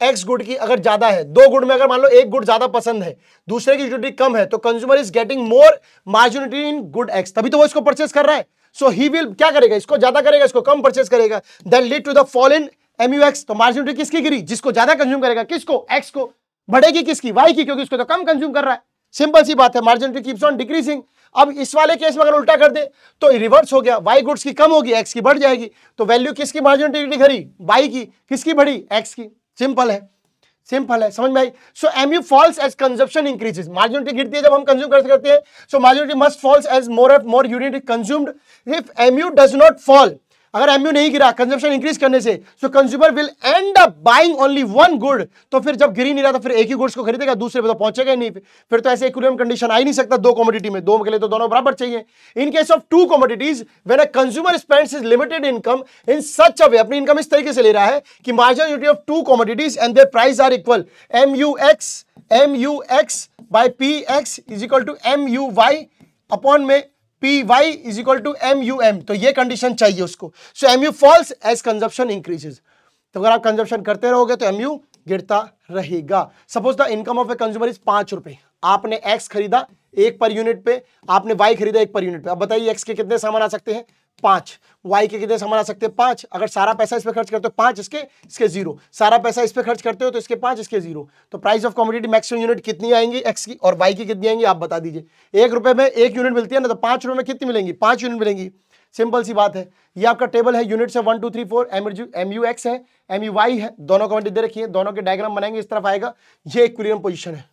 x good की अगर ज्यादा है, दो गुड में अगर मान लो एक गुड ज्यादा पसंद है, दूसरे की यूटिलिटी कम है, तो consumer is getting more marginity in good X, तभी तो वो इसको परचेस कर रहा है। सो ही विल क्या करेगा, इसको ज्यादा करेगा, इसको कम परचेस करेगा, then lead to the fall in MU x. तो मार्जिनिटी किसकी गिरी, जिसको ज्यादा कंज्यूम करेगा, किसको, एक्स को, बढ़ेगी किसकी, वाई की, क्योंकि उसको तो कम कंज्यूम कर रहा है। सिंपल सी बात है, मार्जिनिटी कीप्स ऑन डिक्रीजिंग। अब इस वाले केस में अगर उल्टा कर दे तो रिवर्स हो गया, वाई गुड्स की कम होगी, एक्स की बढ़ जाएगी, तो वैल्यू किसकी मार्जिनिटी घटी, वाई की, किसकी बढ़ी, एक्स की। सिंपल है, सिंपल है, समझ में आई। So MU falls as consumption increases, marginity गिरती है जब हम कंज्यूम करते हैं, so marginity must falls as more unit consumed. If MU does not fall, अगर एमयू नहीं गिरा कंजप्शन इंक्रीज करने से, so consumer will end up buying only one good, तो फिर जब गिर ही नहीं रहा तो फिर एक ही गुड्स को खरीदेगा, दूसरे पे तो पहुंचेगा ही नहीं, फिर तो ऐसे इक्विलिब्रियम कंडीशन आ ही नहीं सकता दो कमोडिटी में, दो के लिए तो दोनों बराबर चाहिए। In case of two commodities when a consumer spends his limited income in such a way, अपनी इनकम इस तरीके से ले रहा है कि marginal utility of two commodities and their price are equal, mu x by P x is equal to mu y upon में P Y is equal to M U M, तो ये कंडीशन चाहिए उसको। So M U falls as consumption increases, तो अगर आप consumption करते रहोगे तो एम यू गिरता रहेगा। Suppose the income of a consumer is 5 रुपए, आपने एक्स खरीदा एक पर यूनिट पे, आपने वाई खरीदा एक पर यूनिट पे। अब बताइए एक्स के कितने सामान आ सकते हैं, 5, वाई के कितने सामान आ सकते हैं, 5। अगर सारा पैसा इस पे खर्च करते हो 5 इसके 0, सारा पैसा इस पे खर्च करते हो तो इसके 5 इसके 0, तो price of commodity maximum unit कितनी आएंगी, एक्स की, और वाई की कितनी आएंगी आप बता दीजिए। 1 रुपए में 1 यूनिट मिलती है ना, तो 5 रुपए में कितनी मिलेंगी, 5 यूनिट मिलेंगी। सिंपल सी बात है, ये आपका टेबल है, यूनिट्स है 1 2 3 4, एम यू एक्स है, एम यू वाई है, दोनों क्वांटिटी दे रखी है, दोनों के डायग्राम बनाएंगे, इस तरफ आएगा, ये इक्विलिब्रियम पोजीशन है।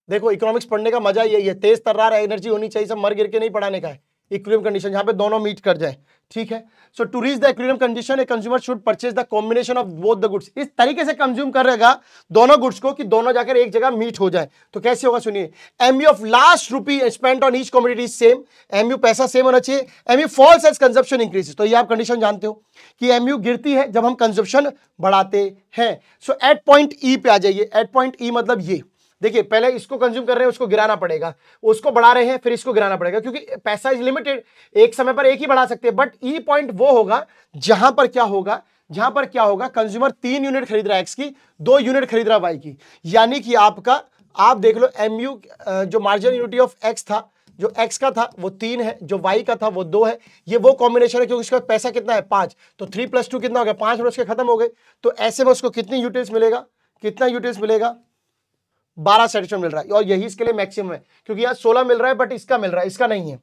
देखो इकोनॉमिक्स पढ़ने का मजा यही है, तेज तर्रार एनर्जी होनी चाहिए, सब मर गिर के नहीं पढ़ाने का है। इक्विलिब्रियम कंडीशन जहां पे दोनों मीट कर जाए, ठीक है। So to reach the equilibrium condition a consumer should purchase the combination of both the goods, इस तरीके से कंज्यूम करेगा दोनों गुड्स को कि दोनों जाकर एक जगह मीट हो जाए। तो कैसे होगा सुनिए, MU of last rupee spent on each commodity same, MU पैसा सेम होना चाहिए, MU falls as consumption increase, तो ये आप कंडीशन जानते हो कि एमयू गिरती है जब हम कंजप्शन बढ़ाते हैं। सो एट पॉइंट ई पे आ जाइए, एट पॉइंट ई मतलब ये देखिए, पहले इसको कंज्यूम कर रहे हैं, उसको गिराना पड़ेगा, उसको बढ़ा रहे हैं, फिर इसको गिराना पड़ेगा, क्योंकि पैसा इज लिमिटेड, एक समय पर एक ही बढ़ा सकते हैं। बट ई पॉइंट वो होगा जहां पर क्या होगा, कंज्यूमर 3 यूनिट खरीद रहा है एक्स की, 2 यूनिट खरीद रहा है वाई की, यानी कि आपका, आप देख लो एमयू जो मार्जिनल यूनिटी ऑफ एक्स था, जो एक्स का था वो 3 है, जो वाई का था वो 2 है, ये वो कॉम्बिनेशन है, क्योंकि इसका पैसा कितना है 5, तो 3 + 2 कितना हो गया 5 में उसके खत्म हो गए। तो ऐसे में उसको कितनी यूटिल्स मिलेगा, कितना यूटिल्स मिलेगा, 12 सेटिस्फाइड मिल रहा है, और यही इसके लिए मैक्सिमम है, क्योंकि यहाँ 16 मिल रहा है बट इसका मिल रहा है, इसका नहीं है।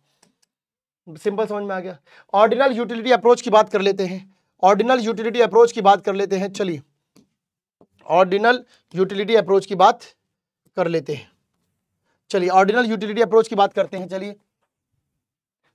सिंपल समझ में आ गया। ऑर्डिनल यूटिलिटी अप्रोच की बात कर लेते हैं, ऑर्डिनल यूटिलिटी अप्रोच की बात कर लेते हैं, चलिए ऑर्डिनल यूटिलिटी अप्रोच की बात कर लेते हैं, चलिए ऑर्डिनल यूटिलिटी अप्रोच की बात करते हैं, चलिए।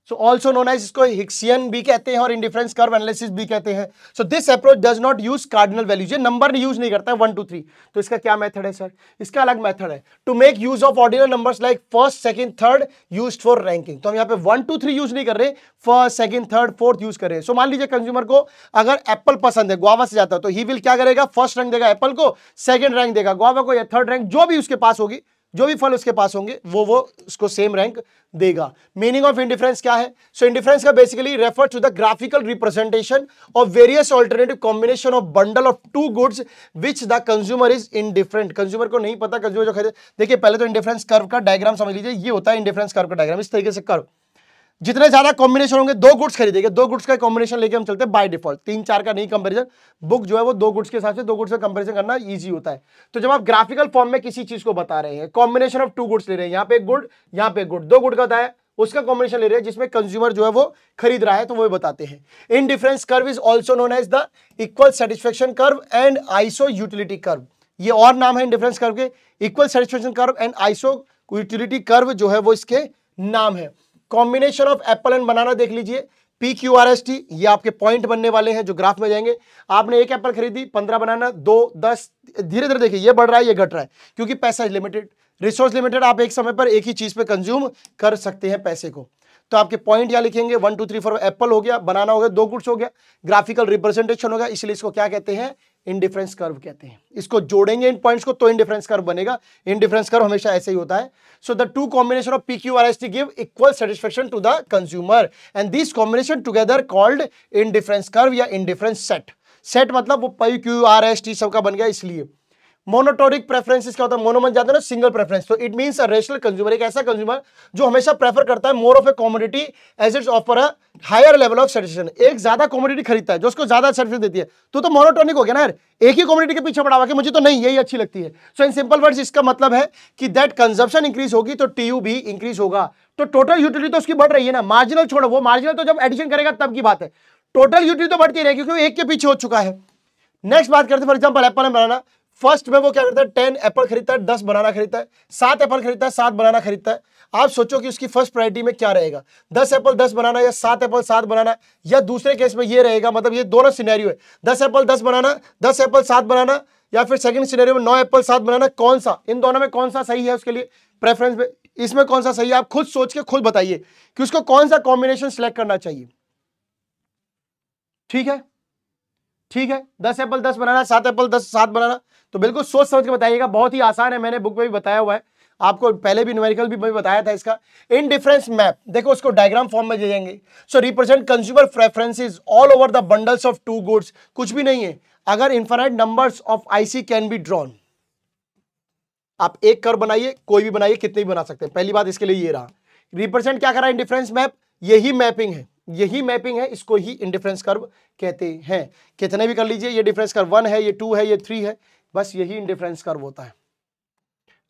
सो ऑल्सो नोन एज, इसको हिक्सियन भी कहते हैं और इंडिफरेंस कर्व एनालिसिस भी कहते हैं। So this approach does not use cardinal values, ये नंबर यूज नहीं करता है 1 2 3, तो इसका क्या मेथड है सर, इसका अलग मेथड है, to make use of ordinal numbers like first second third used for ranking. तो हम यहाँ पे 1 2 3 यूज नहीं कर रहे, first second third fourth use कर रहे हैं। सो मान लीजिए कंज्यूमर को अगर एप्पल पसंद है, गुआवा से जाता है, तो ही विल क्या करेगा, फर्स्ट रैंक देगा एप्पल को, सेकंड रैंक देगा गुआवा को, या थर्ड रैंक, जो भी उसके पास होगी, जो भी फल उसके पास होंगे वो उसको सेम रैंक देगा। मीनिंग ऑफ इंडिफरेंस क्या है, सो इंडिफरेंस का basically refer to the graphical representation of various alternative combination of bundle of 2 goods which the consumer is indifferent, consumer को नहीं पता, कंज्यूमर जो खरीदे। देखिए पहले तो इंडिफरेंस कर्व का डायग्राम समझ लीजिए, ये होता है इंडिफरेंस कर्व का डायग्राम, इस तरीके से कर्व, जितने ज्यादा कॉम्बिनेशन होंगे, 2 गुड्स खरीदेंगे, 2 गुड्स का कॉम्बिनेशन लेके हम चलते हैं बाय डिफॉल्ट, 3 4 का नहीं कंपैरिजन, बुक जो है वो 2 गुड्स के हिसाब से 2 गुड्स का कंपैरिजन करना इजी होता है। तो जब आप ग्राफिकल फॉर्म में किसी चीज को बता रहे हैं, कॉम्बिनेशन ऑफ 2 गुड्स ले रहे हैं, यहाँ पे एक गुड, यहाँ पे एक गुड, 2 गुड का होता है उसका कॉम्बिनेशन ले रहे हैं जिसमें कंज्यूमर जो है वो खरीद रहा है, तो वो बताते हैं। Indifference curve is also known as the equal satisfaction curve and iso utility curve. ये और नाम है इंडिफरेंस कर्व के, equal satisfaction curve and iso utility curve जो है वो इसके नाम है। Combination of apple and banana देख लीजिए, PQRST, ये आपके पॉइंट बनने वाले हैं जो ग्राफ में जाएंगे। आपने एक एप्पल खरीदी, 15 बनाना, 2, 10, धीरे धीरे देखिए ये बढ़ रहा है ये घट रहा है, क्योंकि पैसा लिमिटेड, रिसोर्स लिमिटेड, आप एक समय पर एक ही चीज पे कंज्यूम कर सकते हैं पैसे को। तो आपके पॉइंट यहां लिखेंगे 1 2 3 4, एप्पल हो गया, बनाना हो गया, 2 गुड्स हो गया, ग्राफिकल रिप्रेजेंटेशन होगा, इसलिए इसको क्या कहते हैं, इंडिफरेंस कर्व कहते हैं। इसको जोड़ेंगे इन पॉइंट्स को तो इंडिफरेंस कर्व बनेगा। इंडिफरेंस कर्व हमेशा ऐसे ही होता है। So the two combination of PQRST give equal satisfaction to the consumer and this combination together called indifference curve या इंडिफरेंस सेट। सेट मतलब वो PQRST सबका बन गया इसलिए। मोनोटोनिक प्रेफरेंसेस क्या होता है, मोनो बन जाता है ना, सिंगल प्रेफरेंस, तो it means a rational consumer, एक ऐसा कंज्यूमर जो हमेशा प्रेफर करता है more of a commodity as it's offer a higher level of satisfaction. एक ज्यादा कमोडिटी खरीदता है जो उसको ज्यादा सेटिस्फेक्शन देती है, तो मोनोटोनिक हो गया ना यार, एक ही कमोडिटी के पीछे पड़ा हुआ कि मुझे तो नहीं यही अच्छी लगती है। सो इन सिंपल वर्ड्स इसका मतलब है कि दैट कंजप्शन इंक्रीज होगी तो TU भी इंक्रीज होगा। तो टोटल यूटिलिटी तो उसकी बढ़ रही है ना, मार्जिनल छोड़ो, वो मार्जिनल तो जब एडिशन करेगा तब की बात है, टोटल यूटिलिटी तो बढ़ती रहेगी क्योंकि एक के पीछे हो चुका है। नेक्स्ट बात करते हैं for example Apple and banana. First में वो क्या करता है, 10 एप्पल खरीदता है, 10 बनाना खरीदता है, 7 एप्पल खरीदता है, 7 बनाना खरीदता है। आप सोचो कि उसकी फर्स्ट प्रायोरिटी में क्या रहेगा, 10 एप्पल 10 बनाना या 7 एप्पल 7 बनाना, या दूसरे केस में ये रहेगा, मतलब ये दोनों सिनेरियो है, 10 एप्पल 10 बनाना, 10 एप्पल 7 बनाना, या फिर सेकंड सिनेरियो में 9 एप्पल 7 बनाना। कौन सा, इन दोनों में कौन सा सही है उसके लिए प्रेफरेंस में, इसमें कौन सा सही है, आप खुद सोच के खुद बताइए कि उसको कौन सा कॉम्बिनेशन सिलेक्ट करना चाहिए। ठीक है, ठीक है, 10 एप्पल 10 बनाना, 7 एप्पल 10 7 बनाना, तो बिल्कुल सोच समझ के बताइएगा, बहुत ही आसान है, मैंने बुक में भी बताया हुआ है, आपको पहले भी न्यूमेरिकल भी बताया था इसका। इंडिफरेंस मैप देखो, उसको डायग्राम फॉर्म में दे देंगे। So represent consumer preferences all over the bundles of two goods, कुछ भी नहीं है, अगर infinite numbers of IC can be drawn, आप एक कर्व बनाइए, कोई भी बनाइए, कितने भी बना सकते हैं, पहली बात इसके लिए ये रहा। रिप्रेजेंट क्या कर रहा है इंडिफरेंस मैप, यही मैपिंग है, यही मैपिंग है, इसको ही इंडिफरेंस कर्व कहते हैं। कितने भी कर लीजिए, ये डिफरेंस कर्व 1 है, ये 2 है, ये 3 है, बस यही इंडिफरेंस कर्व होता है।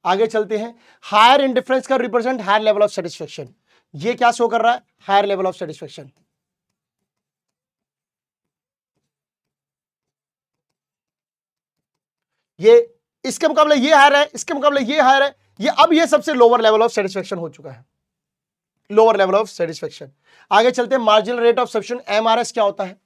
आगे चलते हैं, higher indifference curve represent higher level of satisfaction. ये क्या शो कर रहा है, हायर लेवल ऑफ सेटिस्फेक्शन। ये इसके मुकाबले ये हायर है, इसके मुकाबले ये हायर है, ये अब ये सबसे लोअर लेवल ऑफ सेटिस्फेक्शन हो चुका है, लोअर लेवल ऑफ सेटिस्फेक्शन। आगे चलते हैं, marginal rate of substitution, MRS क्या होता है,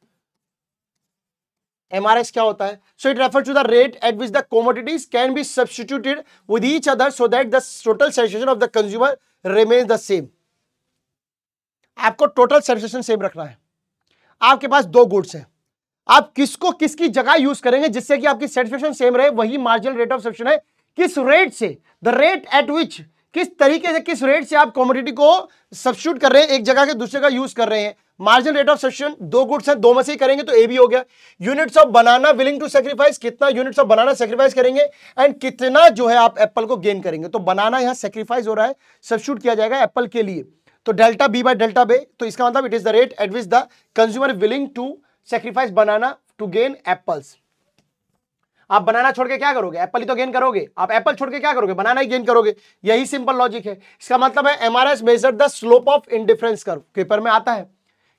MRS क्या होता है, so it refer to the rate at which the commodities can be substituted with each other so that the total satisfaction of the consumer remains the same. आपको total satisfaction same रखना है। आपके पास 2 goods हैं, आप किसको किसकी जगह use करेंगे जिससे कि आपकी सेटिस्फेक्शन सेम रहे, वही मार्जिनल रेट ऑफ सब्स्टिट्यूशन है। किस रेट से, द रेट एट विच, किस तरीके से, किस रेट से आप कमोडिटी को सब्स्टिट्यूट कर रहे हैं, एक जगह के दूसरे का यूज कर रहे हैं। Marginal rate of substitution 2 goods हैं, 2 में से ही करेंगे तो A भी हो गया। Units of banana willing to sacrifice, कितना यूनिट्स ऑफ बनाना सेक्रीफाइस करेंगे, एंड कितना जो है आप एप्पल को गेन करेंगे। तो बनाना यहां सेक्रीफाइस हो रहा है, सब्स्टिट्यूट किया जाएगा एप्पल के लिए, तो delta B by delta B, तो इसका मतलब it is the rate at which the consumer willing to sacrifice banana to gain apples. आप बनाना छोड़ के क्या करोगे, एप्पल ही तो गेन करोगे, आप एप्पल छोड़ के क्या करोगे, बनाना ही गेन करोगे, यही सिंपल लॉजिक है। इसका मतलब है MRS measure the slope of indifference curve. Paper में आता है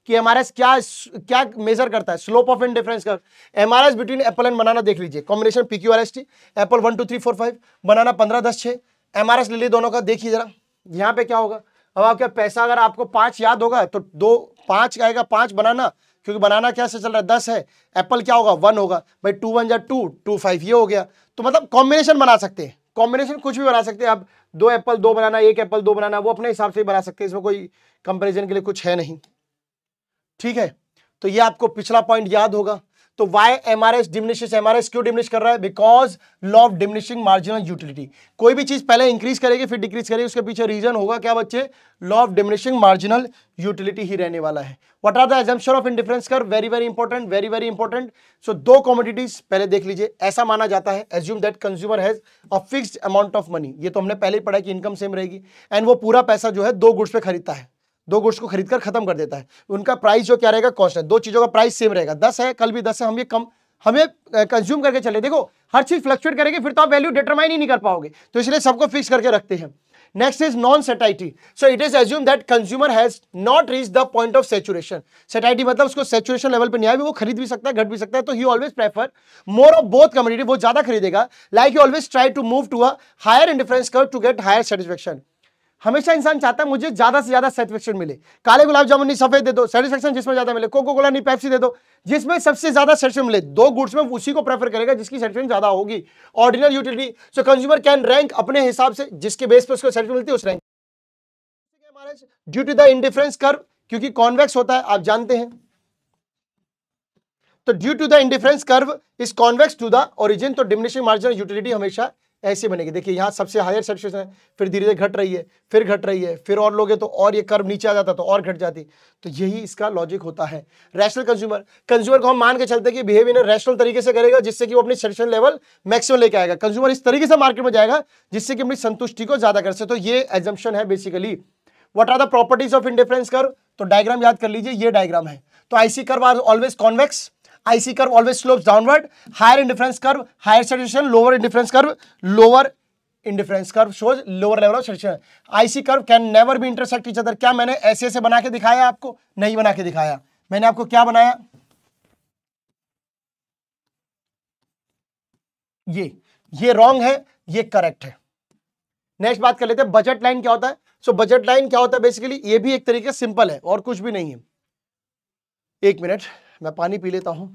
कि MRS क्या मेजर करता है, slope of indifference curve. MRS between apple and banana देख लीजिए, combination PQRST, apple 1 2 3 4 5, banana 15 10 6, MRS ले लीजिए दोनों का, देखिए जरा यहां पे क्या होगा। अब आपका पैसा अगर आपको 5 याद होगा तो 2 5 आएगा, 5 बनाना, क्योंकि बनाना क्या से चल रहा है 10 है, एप्पल क्या होगा 1 होगा, भाई 2 1 जा 2 2 5 ये हो गया। तो मतलब कॉम्बिनेशन बना सकते हैं, कॉम्बिनेशन कुछ भी बना सकते हैं आप, 2 एप्पल 2 बनाना, 1 एप्पल 2 बनाना, वो अपने हिसाब से ही बना सकते हैं, इसमें कोई कंपैरिजन के लिए कुछ है नहीं। ठीक है, तो ये आपको पिछला पॉइंट याद होगा। तो वाई MRS डिमिनिशेस, MRS क्यों डिमिनिश कर रहा है, because law of diminishing marginal utility. कोई भी चीज पहले इंक्रीज करेगी फिर डिक्रीज करेगी, उसके पीछे रीजन होगा क्या बच्चे, law of diminishing marginal utility ही रहने वाला है। What are the assumption of indifference curve, very very important, very very important. So 2 commodities पहले देख लीजिए, ऐसा माना जाता है, assume that consumer has a fixed amount of money, ये तो हमने पहले ही पढ़ा कि इनकम सेम रहेगी, एंड वो पूरा पैसा जो है 2 गुड्स पे खरीदता है, 2 गुड्स को खरीदकर खत्म कर देता है। उनका प्राइस जो क्या रहेगा, कांस्टेंट, 2 चीजों का प्राइस सेम रहेगा, 10 है कल भी 10 है, हम ये कम हमें कंज्यूम करके चले। देखो हर चीज फ्लक्चुएट करेगी फिर तो आप वैल्यू डिटरमाइन ही नहीं कर पाओगे, तो इसलिए सबको फिक्स करके रखते हैं। Next is non सेटाइटी. So it is assume that consumer has not reach the point of saturation. सेटाइटी मतलब उसको सैचुरेशन लेवल पे नहीं आया, वो खरीद भी सकता है, घट भी सकता है. तो he always prefer more of both commodity, वो ज्यादा खरीदेगा. Like he always try to move to a higher indifference curve to get higher satisfaction. हमेशा इंसान चाहता है मुझे ज्यादा से ज्यादा सेटिस्फेक्शन मिले. काले गुलाब जामुन नहीं सफेद दे दो, सेटिस्फेक्शन जिसमें ज्यादा मिले. कोको कोला नहीं पेप्सी दे दो, जिसमें सबसे ज्यादा सेटिस्फेक्शन मिले. दो गुड्स में उसी को प्रेफर करेगा जिसकी सेटिस्फेक्शन ज्यादा होगी. Ordinal utility. So consumer can rank अपने हिसाब से, जिसके बेस पे उसको सेटिस्फेक्शन मिलती है उस rank. Due to the indifference curve, क्योंकि कॉन्वेक्स होता है आप जानते हैं, तो due to the indifference curve is convex to the origin. तो डिमिनिशिंग मार्जिनल यूटिलिटी हमेशा ऐसे बनेगी. देखिए यहां सबसे हायर सेटिस्फेक्शन है, फिर धीरे धीरे घट रही है, फिर घट रही है, फिर और लोगे तो और ये कर्व नीचे आ जाता तो और घट जाती. तो यही इसका लॉजिक होता है. रैशनल कंज्यूमर, कंज्यूमर को हम मान के चलते कि बिहेव इन रैशनल तरीके से करेगा जिससे कि वो अपनी सेटिस्फेक्शन लेवल मैक्सिमम लेके आएगा. कंज्यूमर इस तरीके से मार्केट में जाएगा जिससे कि अपनी संतुष्टि को ज्यादा कर सके. तो ये एजम्पशन है basically. What are the properties of indifference curve? तो डायग्राम याद कर लीजिए, ये डायग्राम है. तो IC curve are always convex, IC curve always slopes downward, higher indifference curve, higher saturation, lower indifference curve, lower indifference curve shows lower level of saturation. IC curve can never be intersect each other. क्या मैंने ऐसे बना के दिखाया आपको? नहीं बना के दिखाया. मैंने आपको क्या बनाया? ये रॉन्ग है, ये करेक्ट है. नेक्स्ट बात कर लेते हैं बजट लाइन क्या होता है. सो बजट लाइन क्या होता है बेसिकली, ये भी एक तरीके से सिंपल है और कुछ भी नहीं है. एक मिनट मैं पानी पी लेता हूं.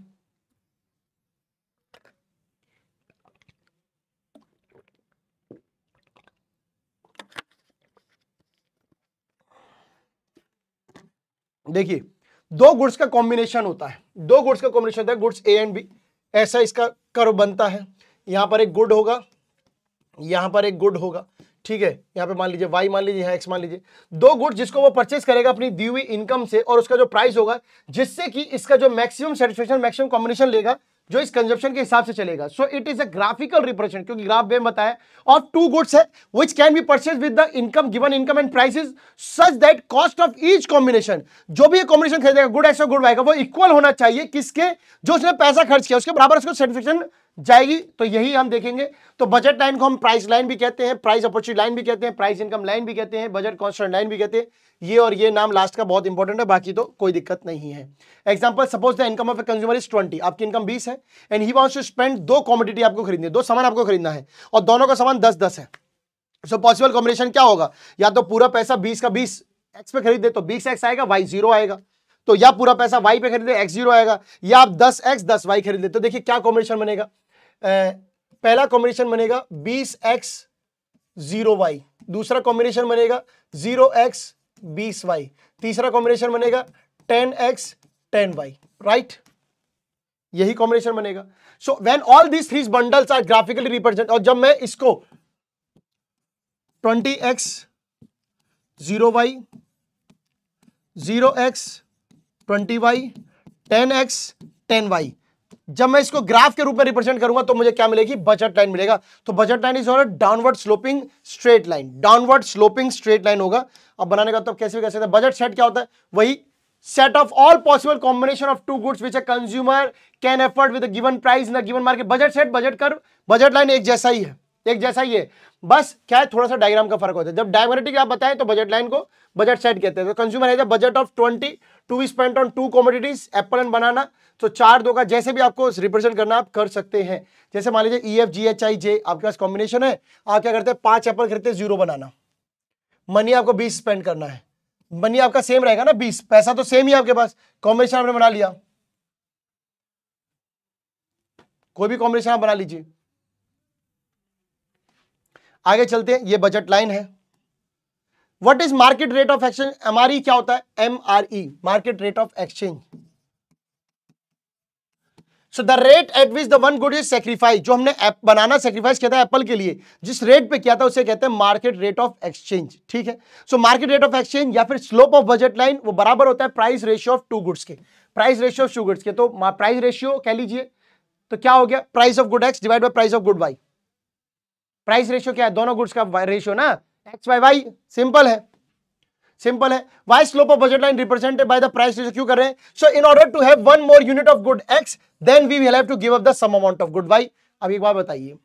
देखिए दो गुड्स का कॉम्बिनेशन होता है, दो गुड्स का कॉम्बिनेशन होता है, गुड्स ए एंड बी. ऐसा इसका कर्व बनता है. यहां पर एक गुड होगा, यहां पर एक गुड होगा. ठीक है, यहां पे मान लीजिए y मान लीजिए, यहां x मान लीजिए. दो गुड जिसको वो परचेस करेगा अपनी दी हुई इनकम से, और उसका जो प्राइस होगा जिससे कि इसका जो मैक्सिमम सेटिस्फेक्शन, मैक्सिमम कॉम्बिनेशन लेगा जो इस कंजप्शन के हिसाब से चलेगा. So it is a graphical representation, क्योंकि ग्राफ में बताया ऑफ टू गुड्स है which can be purchase with the income, given income and prices such that cost of each combination, जो भी ये कॉम्बिनेशन खरीदेगा गुड एक्स और गुड वाई का, वो इक्वल होना चाहिए किसके, जो उसने पैसा खर्च किया उसके बराबर उसको सेटिस्फेक्शन जाएगी. तो यही हम देखेंगे. तो बजट लाइन को हम प्राइस लाइन भी कहते हैं, प्राइस अपॉर्चुनिटी लाइन भी कहते हैं, प्राइस इनकम लाइन भी कहते हैं, बजट कांस्टेंट लाइन भी कहते हैं. ये और ये नाम लास्ट का बहुत इंपॉर्टेंट है, बाकी तो कोई दिक्कत नहीं है. Example, suppose the income of a consumer is 20, आपकी इनकम 20 है and he wants to spend, दो कमोडिटी आपको खरीदनी है, दो सामान आपको खरीदना है और दोनों का सामान 10-10 है. सो पॉसिबल कॉम्बिनेशन क्या होगा, या तो पूरा पैसा 20 का 20 एक्स पे खरीदे तो 20x आएगा, y 0 आएगा. तो या पूरा पैसा y पे खरीदे x 0 आएगा, या आप 10x 10y खरीद ले. तो देखिए क्या कॉम्बिनेशन बनेगा. पहला कॉम्बिनेशन बनेगा 20x 0y, दूसरा कॉम्बिनेशन बनेगा 0x 20y, तीसरा कॉम्बिनेशन बनेगा 10x 10y. राइट, यही कॉम्बिनेशन बनेगा. So when all these three bundles are graphically represent, और जब मैं इसको 20x 0y 0x 20y 10x 10y, जब मैं इसको ग्राफ के रूप में रिप्रेजेंट करूंगा तो मुझे क्या मिलेगी, बजट लाइन मिलेगा. तो budget line is downward sloping straight line, downward sloping straight line होगा. अब बनाने का तो कैसे भी कैसे है. बजट सेट क्या होता है, वही set of all possible combination of two goods which a consumer can afford with a given price in a given market. Budget set, budget curve, budget line एक जैसा ही है, एक जैसा ही है. बस क्या है, थोड़ा सा डायग्राम का फर्क होता है. जब डायग्रामेटिक आप बताएं तो बजट लाइन को बजट सेट कहते हैं. तो कंज्यूमर है budget of 20 to be spent on two commodities, apple and banana. तो 4-2 का जैसे भी आपको रिप्रेजेंट करना आप कर सकते हैं. जैसे मान लीजिए EFGHIJ आपके पास कॉम्बिनेशन है, आप क्या करते हैं 5 एप्पल खरीदते हैं, 0 बनाना. मनी आपको 20 स्पेंड करना है, मनी आपका सेम रहेगा ना 20, पैसा तो सेम ही आपके पास, कॉम्बिनेशन आपने बना लिया. कोई भी कॉम्बिनेशन आप बना लीजिए. आगे चलते हैं, ये बजट लाइन है. What is market rate of exchange, MRE क्या होता है, MRE market rate of exchange. So the rate at which the one good is sacrifice, जो हमने बनाना सेक्रीफाइस किया था एप्पल के लिए, जिस रेट पे किया था उसे कहते हैं मार्केट रेट ऑफ एक्सचेंज. ठीक है, so market rate of exchange या फिर स्लोप ऑफ बजट लाइन वो बराबर होता है price ratio of two goods के, price ratio of two goods के. तो प्राइस रेशियो कह लीजिए तो क्या हो गया, price of good X divide by price of good Y. Price ratio क्या है, दोनों गुड्स का रेशियो ना, एक्स बाय वाई. सिंपल है, सिंपल है. Why slope of budget line represented by the price ratio, क्यों कर रहे हैं. So in order to have one more unit of good X then we will have to give up the some amount of good Y. अब एक बात बताइए,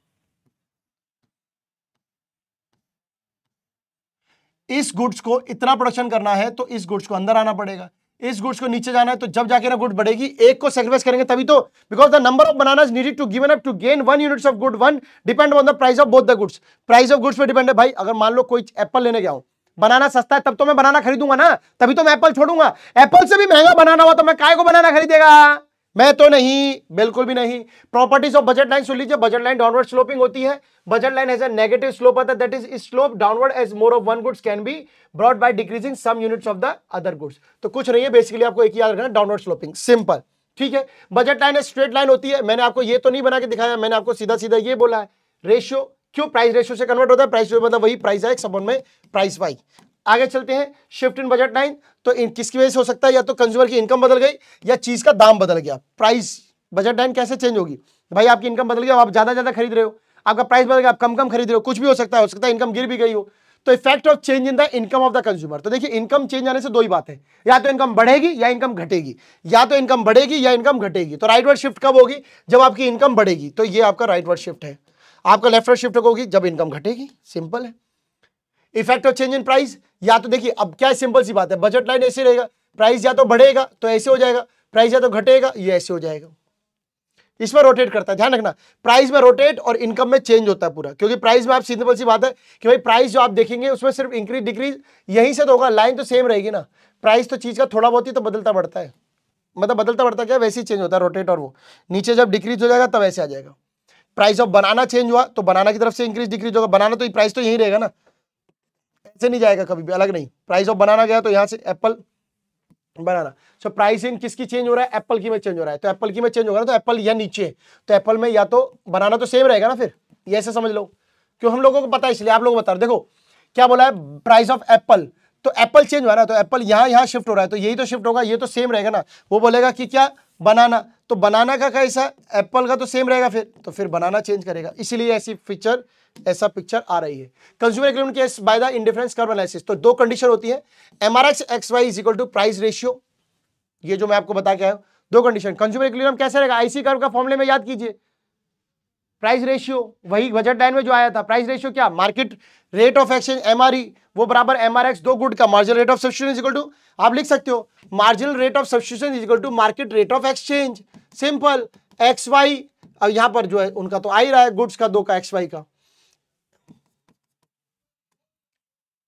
इस goods को इतना प्रोडक्शन करना है तो इस गुड्स को अंदर आना पड़ेगा, इस गुड्स को नीचे जाना है तो जब जाके ना गुड बढ़ेगी, एक को सैक्रिफाइस करेंगे तभी तो, because the number of bananas needed to given up to gain 1 units of good 1 depend on the price of both the goods. Price of goods पे डिपेंड है भाई। अगर मान लो कोई एप्पल लेने गया हूं, बनाना सस्ता है तब तो मैं बनाना खरीदूंगा ना, तभी तो मैं एप्पल छोड़ूंगा। एप्पल से भी महंगा बनाना हुआ तो मैं काय को बनाना खरीदेगा? मैं तो नहीं, बिल्कुल भी नहीं। प्रॉपर्टीज ऑफ बजट लाइन सुन लीजिए। बजट लाइन डाउनवर्ड स्लोपिंग होती है। Budget line has a negative slope होता है, that is slope downward as more of one goods can be brought by decreasing some units of the other goods. तो कुछ नहीं है, बेसिकली आपको एक ही याद रखना, डाउनवर्ड स्लोपिंग, सिंपल, ठीक है। बजट लाइन स्ट्रेट लाइन होती है। मैंने आपको ये तो नहीं बना के दिखाया, मैंने आपको सीधा सीधा ये बोला है। रेशियो क्यों? प्राइस रेशियो से कन्वर्ट होता है। प्राइस मतलब वही प्राइस है अपॉन में प्राइस वाई। आगे चलते हैं, शिफ्ट इन बजट लाइन। तो किसकी वजह से हो सकता है? या तो कंज्यूमर की इनकम बदल गई या चीज का दाम बदल गया। प्राइस बजट लाइन कैसे चेंज होगी भाई? आपकी इनकम बदल गई, आप ज्यादा खरीद रहे हो, आपका प्राइस बदल गया, आप कम खरीद रहे हो, कुछ भी हो सकता है इनकम गिर भी गई हो। तो effect of change in the income of the consumer. तो देखिए, इनकम चेंज आने से दो ही बात है, या तो इनकम बढ़ेगी या इनकम घटेगी, या तो इनकम बढ़ेगी या इनकम घटेगी। तो राइटवर्ड शिफ्ट कब होगी? जब आपकी इनकम बढ़ेगी। तो ये आपका राइटवर्ड शिफ्ट है। आपका लेफ्टवर्ड शिफ्ट होगी जब इनकम घटेगी, सिंपल है। Effect of change in price, या तो देखिए अब क्या सिंपल सी बात है, बजट लाइन ऐसे रहेगा, प्राइस या तो बढ़ेगा तो ऐसे हो जाएगा, प्राइस या तो घटेगा ये ऐसे हो जाएगा। इसमें रोटेट करता है, ध्यान रखना, प्राइस में रोटेट और इनकम में चेंज होता है पूरा। क्योंकि प्राइस में आप सिंपल सी बात है कि भाई प्राइस जो आप देखेंगे उसमें सिर्फ इंक्रीज डिक्रीज यहीं से तो होगा, लाइन तो सेम रहेगी ना। प्राइस तो चीज का थोड़ा बहुत ही तो बदलता बढ़ता है, मतलब बदलता बढ़ता क्या, वैसे ही चेंज होता है रोटेट, और वो नीचे जब डिक्रीज हो जाएगा तब ऐसे आ जाएगा। प्राइस ऑफ बनाना चेंज हुआ तो बनाना की तरफ से इंक्रीज डिक्रीज होगा, बनाना तो प्राइस तो यही रहेगा ना, ऐसे नहीं जाएगा कभी भी, अलग नहीं। प्राइस ऑफ बनाना गया तो यहां से apple banana. So price in किसकी चेंज हो रहा है? एप्पल की में चेंज हो रहा है। तो एप्पल की में चेंज होगा ना, तो एप्पल या नीचे, तो एप्पल में या तो बनाना तो सेम रहेगा ना, फिर ये ऐसे समझ लो। क्यों? हम लोगों को पता है इसलिए आप लोग बता रहे। देखो क्या बोला है, प्राइस ऑफ एप्पल, तो एप्पल चेंज हुआ ना, तो एप्पल यहाँ शिफ्ट हो रहा है, तो यही तो शिफ्ट होगा, ये तो सेम रहेगा ना। वो बोलेगा कि क्या बनाना, तो बनाना का कैसा, एप्पल का तो सेम रहेगा, तो फिर बनाना चेंज करेगा। इसीलिए ऐसा पिक्चर आ रही है। Consumer equilibrium case by the indifference curve analysis. तो दो कंडीशन होती है, MRS X Y is equal to price ratio, ये जो मैं आपको बता के आया हूं, दो कंडीशन। कंज्यूमर इक्विलिब्रियम कैसे रहेगा? आईसी कर्व का फॉर्मूले में याद कीजिए, प्राइस रेशियो वही बजट लाइन में जो आया था। प्राइस रेशियो क्या? Market rate of exchange MRE वो बराबर एमआरएक्स, दो गुड का marginal rate of substitution is equal to, आप लिख सकते हो marginal rate of substitution is equal to market rate of exchange, simple. X y, अब यहां पर जो है उनका तो आ ही रहा है, गुड्स का दो का एक्स वाई का,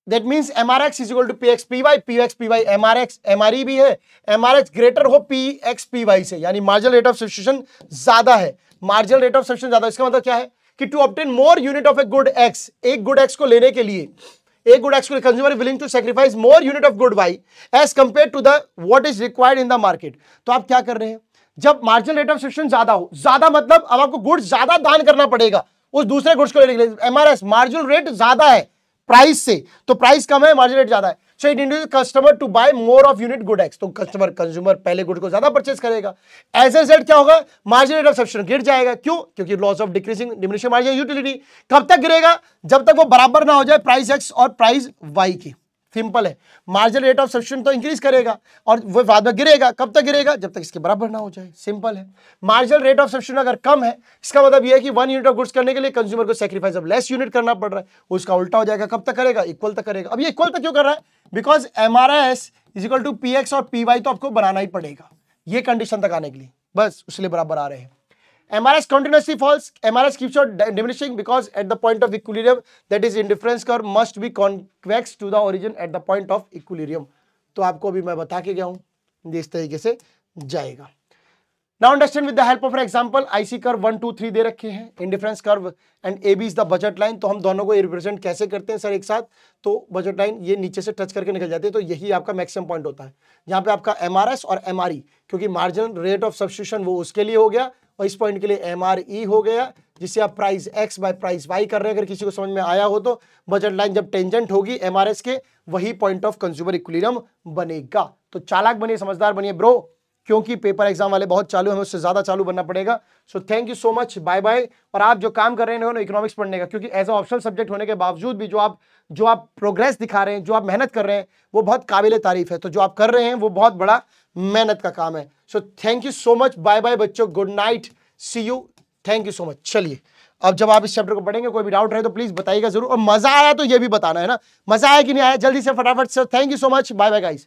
that means MRS is equal to PX PY, PX PY MRS, MRS भी है, एमआरएक्स ग्रेटर हो पीएक्स पीवाई से, यानी मार्जिनल रेट ऑफ सब्स्टिट्यूशन ज्यादा है, मार्जिनल रेट ऑफ सब्स्टिट्यूशन ज्यादा। इसका मतलब क्या है कि to obtain more unit of a good x, एक गुड एक्स को लेने के लिए, एक गुड एक्स को consumer willing to sacrifice more unit of good y as compare to the what is required in the market. तो आप क्या कर रहे हैं, जब मार्जिनल रेट ऑफ सब्स्टिट्यूशन ज्यादा हो, ज्यादा मतलब अब आपको गुड्स ज्यादा दान करना पड़ेगा उस दूसरे गुड्स को लेने के लिए। एमआरएस मार्जिनल रेट ज्यादा है प्राइस से, तो प्राइस कम है, मार्जिन रेट ज्यादा है, so it induces customer to buy more of unit good x. तो कंज्यूमर पहले गुड को ज्यादा परचेस करेगा, एज ए रिजल्ट क्या होगा, मार्जिन रेट ऑफ सब्स्टिट्यूशन गिर जाएगा। क्यों? क्योंकि loss of diminishing margin utility. कब तक गिरेगा? जब तक वो बराबर ना हो जाए प्राइस एक्स और प्राइस वाई की, सिंपल है। मार्जिन रेट ऑफ सब्स्टिट्यूशन तो इंक्रीज करेगा और वो बाद में गिरेगा, कब तक गिरेगा? जब तक इसके बराबर ना हो जाए, सिंपल है। मार्जिनल रेट ऑफ सब्स्टिट्यूशन अगर कम है, इसका मतलब यह है कि 1 यूनिट ऑफ गुड्स करने के लिए कंज्यूमर को सैक्रिफाइस ऑफ लेस यूनिट करना पड़ रहा है, उसका उल्टा हो जाएगा। कब तक करेगा? इक्वल तक करेगा। अब ये इक्वल तक क्यों कर रहा है? Because MRS is equal to PX और पीवाई तो आपको बनाना ही पड़ेगा ये कंडीशन तक आने के लिए, बस उसके लिए बराबर आ रहे हैं। MRS continuously falls, MRS keeps on diminishing because at the point of equilibrium, that is indifference curve must be convex to the origin at the point of equilibrium। तो आपको अभी मैं बता के गया हूं, इस तरीके से जाएगा। Now understand with the help of an example, IC curve 1, 2, 3 दे रखे हैं, indifference curve and AB is the budget line। तो हम दोनों को रिप्रेजेंट कैसे करते हैं सर एक साथ? तो बजट लाइन ये नीचे से टच करके निकल जाती है, तो यही आपका मैक्सिमम पॉइंट होता है, यहाँ पे आपका MRS और MRE, क्योंकि मार्जिनल रेट ऑफ सब्स्टिट्यूशन वो उसके लिए हो गया और इस पॉइंट के लिए MRE हो गया, जिससे आप price x by price y कर रहे हैं। अगर किसी को समझ में आया हो तो बजट लाइन जब टेंजेंट होगी MRS के, वही पॉइंट ऑफ कंज्यूमर इक्विलिब्रियम बनेगा। तो चालाक बनिए, समझदार बनिए ब्रो, क्योंकि पेपर एग्जाम वाले बहुत चालू, हमें उससे ज्यादा चालू बनना पड़ेगा। So thank you so much, bye bye. और आप जो काम कर रहे हैं इकोनॉमिक्स पढ़ने का, क्योंकि एज अ ऑप्शनल सब्जेक्ट होने के बावजूद भी जो आप प्रोग्रेस दिखा रहे हैं, जो आप मेहनत कर रहे हैं, वो बहुत काबिल तारीफ है। तो जो आप कर रहे हैं वो बहुत बड़ा मेहनत का काम है। सो thank you so much, bye bye बच्चों, good night, see you, thank you so much. चलिए अब जब आप इस चैप्टर को पढ़ेंगे कोई भी डाउट रहे तो प्लीज बताइएगा जरूर, और मजा आया तो ये भी बताना है ना, मजा आया कि नहीं आया जल्दी से फटाफट से। Thank you so much, bye bye guys.